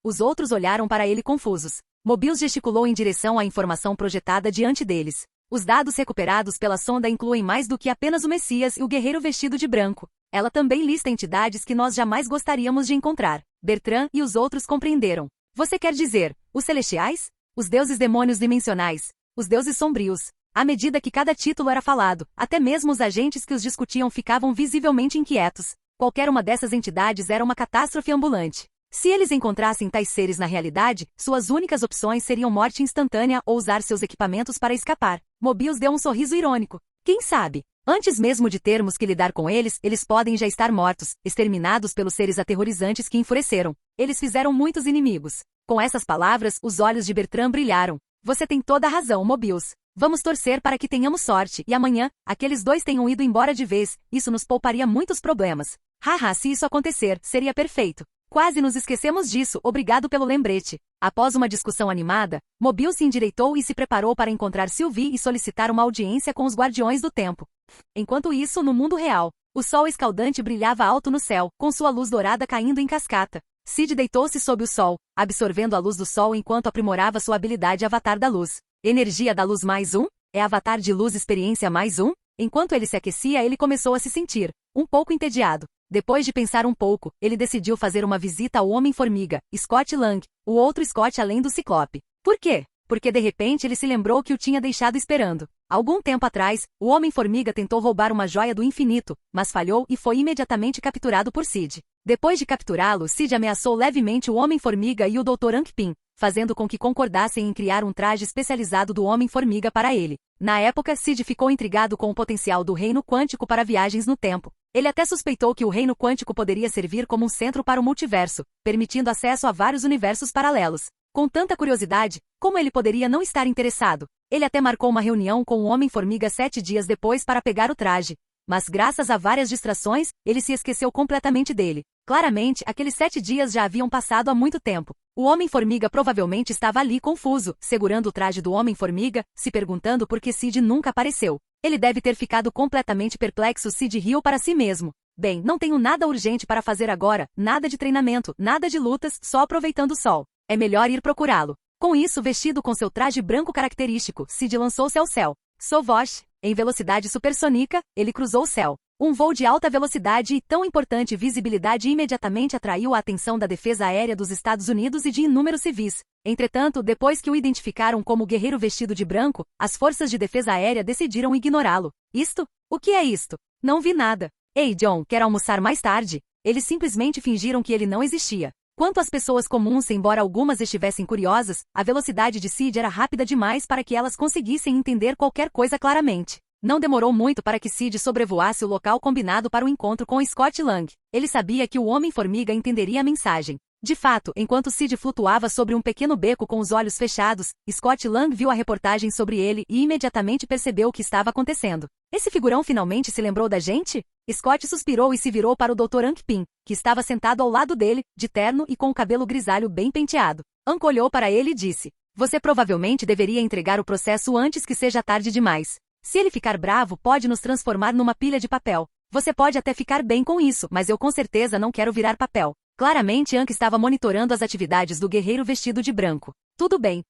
Os outros olharam para ele confusos. Mobius gesticulou em direção à informação projetada diante deles. Os dados recuperados pela sonda incluem mais do que apenas o Messias e o guerreiro vestido de branco. Ela também lista entidades que nós jamais gostaríamos de encontrar. Bertrand e os outros compreenderam. Você quer dizer, os celestiais? Os deuses demônios dimensionais? Os deuses sombrios? À medida que cada título era falado, até mesmo os agentes que os discutiam ficavam visivelmente inquietos. Qualquer uma dessas entidades era uma catástrofe ambulante. Se eles encontrassem tais seres na realidade, suas únicas opções seriam morte instantânea ou usar seus equipamentos para escapar. Mobius deu um sorriso irônico. Quem sabe? Antes mesmo de termos que lidar com eles, eles podem já estar mortos, exterminados pelos seres aterrorizantes que enfureceram. Eles fizeram muitos inimigos. Com essas palavras, os olhos de Bertrand brilharam. Você tem toda a razão, Mobius. Vamos torcer para que tenhamos sorte, e amanhã, aqueles 2 tenham ido embora de vez. Isso nos pouparia muitos problemas. Haha, se isso acontecer, seria perfeito. Quase nos esquecemos disso, obrigado pelo lembrete. Após uma discussão animada, Mobius se endireitou e se preparou para encontrar Sylvie e solicitar uma audiência com os Guardiões do Tempo. Enquanto isso, no mundo real, o sol escaldante brilhava alto no céu, com sua luz dourada caindo em cascata. Sid deitou-se sob o sol, absorvendo a luz do sol enquanto aprimorava sua habilidade Avatar da Luz. Energia da Luz +1? É Avatar de Luz Experiência +1? Enquanto ele se aquecia, ele começou a se sentir um pouco entediado. Depois de pensar um pouco, ele decidiu fazer uma visita ao Homem-Formiga, Scott Lang, o outro Scott além do Ciclope. Por quê? Porque de repente ele se lembrou que o tinha deixado esperando. Algum tempo atrás, o Homem-Formiga tentou roubar uma joia do infinito, mas falhou e foi imediatamente capturado por Sid. Depois de capturá-lo, Sid ameaçou levemente o Homem-Formiga e o Dr. Hank Pym, fazendo com que concordassem em criar um traje especializado do Homem-Formiga para ele. Na época, Sid ficou intrigado com o potencial do reino quântico para viagens no tempo. Ele até suspeitou que o reino quântico poderia servir como um centro para o multiverso, permitindo acesso a vários universos paralelos. Com tanta curiosidade, como ele poderia não estar interessado? Ele até marcou uma reunião com o Homem-Formiga 7 dias depois para pegar o traje. mas graças a várias distrações, ele se esqueceu completamente dele. Claramente, aqueles 7 dias já haviam passado há muito tempo. O Homem-Formiga provavelmente estava ali confuso, segurando o traje do Homem-Formiga, se perguntando por que Sid nunca apareceu. Ele deve ter ficado completamente perplexo. Sid riu para si mesmo. Bem, não tenho nada urgente para fazer agora, nada de treinamento, nada de lutas, só aproveitando o sol. É melhor ir procurá-lo. Com isso, vestido com seu traje branco característico, Sid lançou-se ao céu. Sovosh, em velocidade supersônica, ele cruzou o céu. Um voo de alta velocidade e tão importante visibilidade imediatamente atraiu a atenção da Defesa Aérea dos Estados Unidos e de inúmeros civis. Entretanto, depois que o identificaram como guerreiro vestido de branco, as forças de defesa aérea decidiram ignorá-lo. Isto? O que é isto? Não vi nada. Ei, John, quer almoçar mais tarde? Eles simplesmente fingiram que ele não existia. Quanto às pessoas comuns, embora algumas estivessem curiosas, a velocidade de Sid era rápida demais para que elas conseguissem entender qualquer coisa claramente. Não demorou muito para que Sid sobrevoasse o local combinado para o encontro com Scott Lang. Ele sabia que o Homem-Formiga entenderia a mensagem. De fato, enquanto Sid flutuava sobre um pequeno beco com os olhos fechados, Scott Lang viu a reportagem sobre ele e imediatamente percebeu o que estava acontecendo. Esse figurão finalmente se lembrou da gente? Scott suspirou e se virou para o Dr. Hank Pym, que estava sentado ao lado dele, de terno e com o cabelo grisalho bem penteado. Hank olhou para ele e disse: "Você provavelmente deveria entregar o processo antes que seja tarde demais. Se ele ficar bravo, pode nos transformar numa pilha de papel. Você pode até ficar bem com isso, mas eu com certeza não quero virar papel." Claramente Hank estava monitorando as atividades do guerreiro vestido de branco. Tudo bem,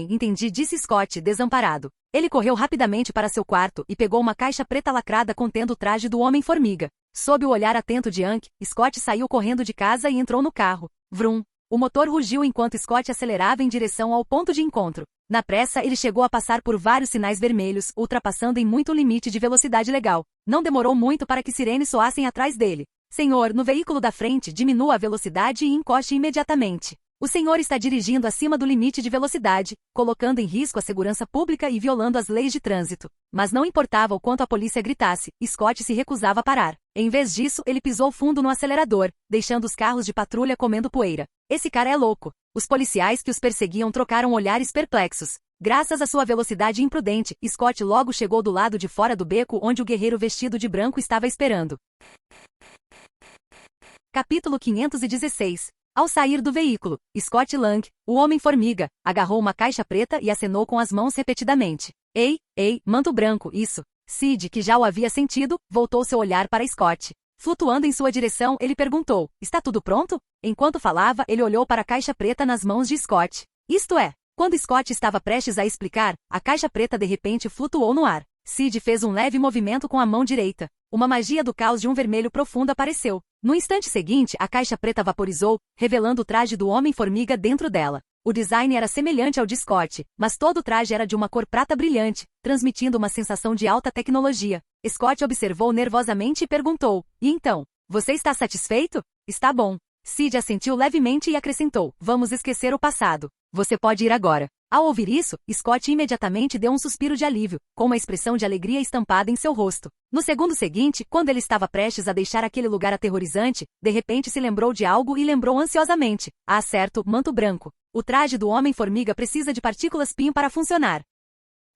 entendi", disse Scott, desamparado. Ele correu rapidamente para seu quarto e pegou uma caixa preta lacrada contendo o traje do Homem-Formiga. Sob o olhar atento de Hank, Scott saiu correndo de casa e entrou no carro. Vrum! O motor rugiu enquanto Scott acelerava em direção ao ponto de encontro. Na pressa, ele chegou a passar por vários sinais vermelhos, ultrapassando em muito o limite de velocidade legal. Não demorou muito para que sirenes soassem atrás dele. "Senhor, no veículo da frente, diminua a velocidade e encoste imediatamente. O senhor está dirigindo acima do limite de velocidade, colocando em risco a segurança pública e violando as leis de trânsito." Mas não importava o quanto a polícia gritasse, Scott se recusava a parar. Em vez disso, ele pisou fundo no acelerador, deixando os carros de patrulha comendo poeira. "Esse cara é louco." Os policiais que os perseguiam trocaram olhares perplexos. Graças à sua velocidade imprudente, Scott logo chegou do lado de fora do beco onde o guerreiro vestido de branco estava esperando. Capítulo 516. Ao sair do veículo, Scott Lang, o Homem-Formiga, agarrou uma caixa preta e acenou com as mãos repetidamente. Ei, manto branco, isso." Sid, que já o havia sentido, voltou seu olhar para Scott. Flutuando em sua direção, ele perguntou: "Está tudo pronto?" Enquanto falava, ele olhou para a caixa preta nas mãos de Scott. Isto é, quando Scott estava prestes a explicar, a caixa preta de repente flutuou no ar. Sid fez um leve movimento com a mão direita. Uma magia do caos de um vermelho profundo apareceu. No instante seguinte, a caixa preta vaporizou, revelando o traje do Homem-Formiga dentro dela. O design era semelhante ao de Scott, mas todo o traje era de uma cor prata brilhante, transmitindo uma sensação de alta tecnologia. Scott observou nervosamente e perguntou: "E então, você está satisfeito?" "Está bom." Sid assentiu levemente e acrescentou: "Vamos esquecer o passado. Você pode ir agora." Ao ouvir isso, Scott imediatamente deu um suspiro de alívio, com uma expressão de alegria estampada em seu rosto. No segundo seguinte, quando ele estava prestes a deixar aquele lugar aterrorizante, de repente se lembrou de algo e lembrou ansiosamente: "Ah, certo, manto branco. O traje do Homem-Formiga precisa de partículas PIN para funcionar.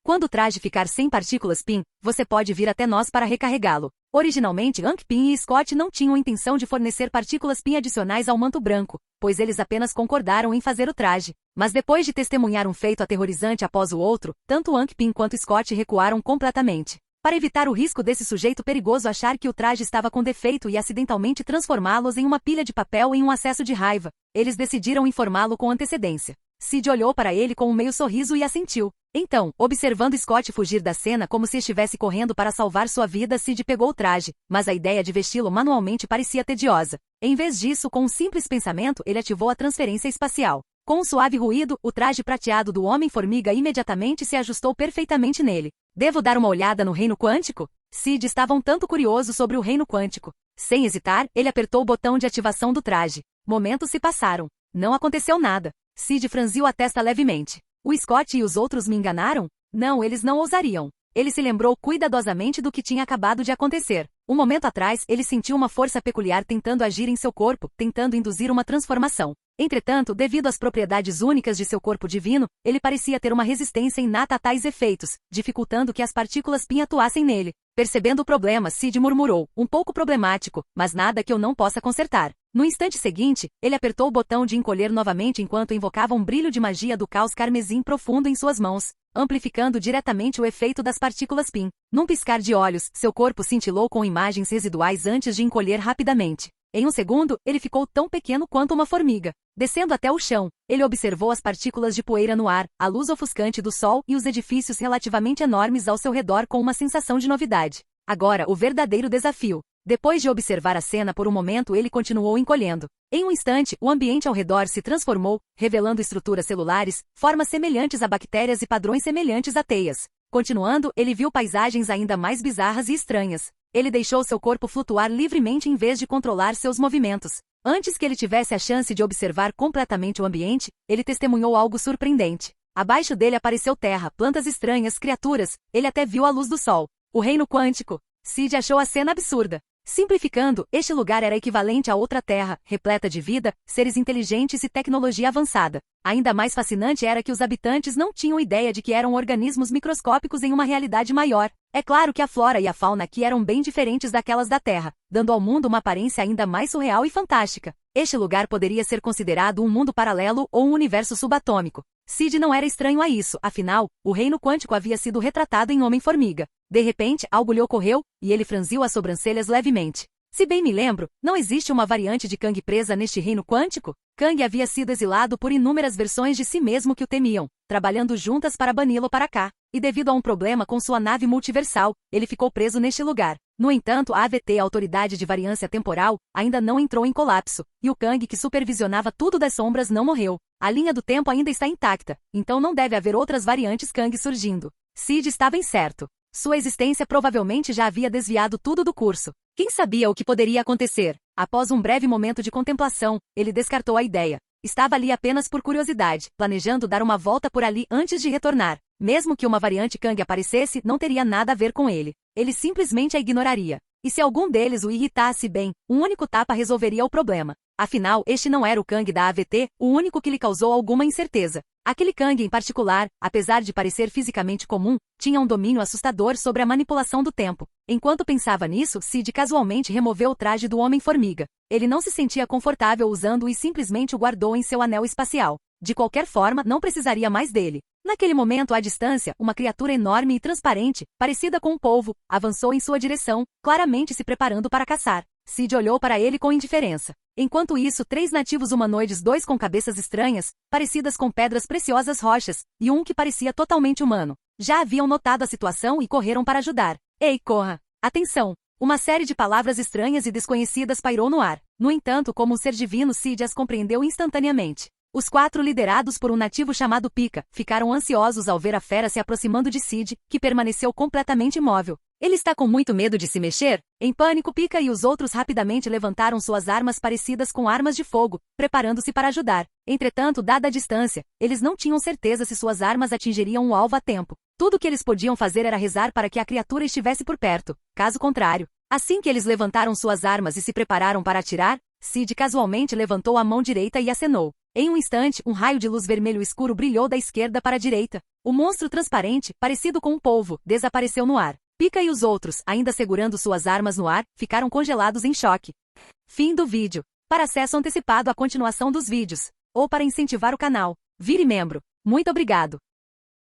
Quando o traje ficar sem partículas PIN, você pode vir até nós para recarregá-lo." Originalmente, Hank Pym e Scott não tinham intenção de fornecer partículas PIN adicionais ao manto branco, pois eles apenas concordaram em fazer o traje. Mas depois de testemunhar um feito aterrorizante após o outro, tanto Hank Pym quanto Scott recuaram completamente. Para evitar o risco desse sujeito perigoso achar que o traje estava com defeito e acidentalmente transformá-los em uma pilha de papel em um acesso de raiva, eles decidiram informá-lo com antecedência. Sid olhou para ele com um meio sorriso e assentiu. Então, observando Scott fugir da cena como se estivesse correndo para salvar sua vida, Sid pegou o traje, mas a ideia de vesti-lo manualmente parecia tediosa. Em vez disso, com um simples pensamento, ele ativou a transferência espacial. Com um suave ruído, o traje prateado do Homem-Formiga imediatamente se ajustou perfeitamente nele. "Devo dar uma olhada no reino quântico?" Sid estava um tanto curioso sobre o reino quântico. Sem hesitar, ele apertou o botão de ativação do traje. Momentos se passaram. Não aconteceu nada. Sid franziu a testa levemente. O Scott e os outros me enganaram? Não, eles não ousariam. Ele se lembrou cuidadosamente do que tinha acabado de acontecer. Um momento atrás, ele sentiu uma força peculiar tentando agir em seu corpo, tentando induzir uma transformação. Entretanto, devido às propriedades únicas de seu corpo divino, ele parecia ter uma resistência inata a tais efeitos, dificultando que as partículas PIN atuassem nele. Percebendo o problema, Sid murmurou, um pouco problemático, mas nada que eu não possa consertar. No instante seguinte, ele apertou o botão de encolher novamente enquanto invocava um brilho de magia do caos carmesim profundo em suas mãos, amplificando diretamente o efeito das partículas PIN. Num piscar de olhos, seu corpo cintilou com imagens residuais antes de encolher rapidamente. Em um segundo, ele ficou tão pequeno quanto uma formiga. Descendo até o chão, ele observou as partículas de poeira no ar, a luz ofuscante do sol e os edifícios relativamente enormes ao seu redor com uma sensação de novidade. Agora, o verdadeiro desafio. Depois de observar a cena por um momento, ele continuou encolhendo. Em um instante, o ambiente ao redor se transformou, revelando estruturas celulares, formas semelhantes a bactérias e padrões semelhantes a teias. Continuando, ele viu paisagens ainda mais bizarras e estranhas. Ele deixou seu corpo flutuar livremente em vez de controlar seus movimentos. Antes que ele tivesse a chance de observar completamente o ambiente, ele testemunhou algo surpreendente. Abaixo dele apareceu terra, plantas estranhas, criaturas, ele até viu a luz do sol. O reino quântico. Sid achou a cena absurda. Simplificando, este lugar era equivalente a outra terra, repleta de vida, seres inteligentes e tecnologia avançada. Ainda mais fascinante era que os habitantes não tinham ideia de que eram organismos microscópicos em uma realidade maior. É claro que a flora e a fauna aqui eram bem diferentes daquelas da Terra, dando ao mundo uma aparência ainda mais surreal e fantástica. Este lugar poderia ser considerado um mundo paralelo ou um universo subatômico. Sid não era estranho a isso, afinal, o reino quântico havia sido retratado em Homem-Formiga. De repente, algo lhe ocorreu, e ele franziu as sobrancelhas levemente. Se bem me lembro, não existe uma variante de Kang presa neste reino quântico? Kang havia sido exilado por inúmeras versões de si mesmo que o temiam, trabalhando juntas para bani-lo para cá. E devido a um problema com sua nave multiversal, ele ficou preso neste lugar. No entanto, a AVT, a Autoridade de Variância Temporal, ainda não entrou em colapso, e o Kang que supervisionava tudo das sombras não morreu. A linha do tempo ainda está intacta, então não deve haver outras variantes Kang surgindo. Sid estava incerto. Sua existência provavelmente já havia desviado tudo do curso. Quem sabia o que poderia acontecer? Após um breve momento de contemplação, ele descartou a ideia. Estava ali apenas por curiosidade, planejando dar uma volta por ali antes de retornar. Mesmo que uma variante Kang aparecesse, não teria nada a ver com ele. Ele simplesmente a ignoraria. E se algum deles o irritasse bem, um único tapa resolveria o problema. Afinal, este não era o Kang da AVT, o único que lhe causou alguma incerteza. Aquele Kang em particular, apesar de parecer fisicamente comum, tinha um domínio assustador sobre a manipulação do tempo. Enquanto pensava nisso, Sid casualmente removeu o traje do Homem-Formiga. Ele não se sentia confortável usando-o e simplesmente o guardou em seu anel espacial. De qualquer forma, não precisaria mais dele. Naquele momento, à distância, uma criatura enorme e transparente, parecida com um polvo, avançou em sua direção, claramente se preparando para caçar. Sid olhou para ele com indiferença. Enquanto isso, 3 nativos humanoides, 2 com cabeças estranhas, parecidas com pedras preciosas rochas, e um que parecia totalmente humano, já haviam notado a situação e correram para ajudar. Ei, corra! Atenção! Uma série de palavras estranhas e desconhecidas pairou no ar. No entanto, como um ser divino, Sid as compreendeu instantaneamente. Os 4, liderados por um nativo chamado Pika, ficaram ansiosos ao ver a fera se aproximando de Sid, que permaneceu completamente imóvel. Ele está com muito medo de se mexer? Em pânico, Pika e os outros rapidamente levantaram suas armas parecidas com armas de fogo, preparando-se para ajudar. Entretanto, dada a distância, eles não tinham certeza se suas armas atingiriam o alvo a tempo. Tudo o que eles podiam fazer era rezar para que a criatura estivesse por perto. Caso contrário, assim que eles levantaram suas armas e se prepararam para atirar, Sid casualmente levantou a mão direita e acenou. Em um instante, um raio de luz vermelho escuro brilhou da esquerda para a direita. O monstro transparente, parecido com um polvo, desapareceu no ar. Pika e os outros, ainda segurando suas armas no ar, ficaram congelados em choque. Fim do vídeo. Para acesso antecipado à continuação dos vídeos, ou para incentivar o canal, vire membro. Muito obrigado.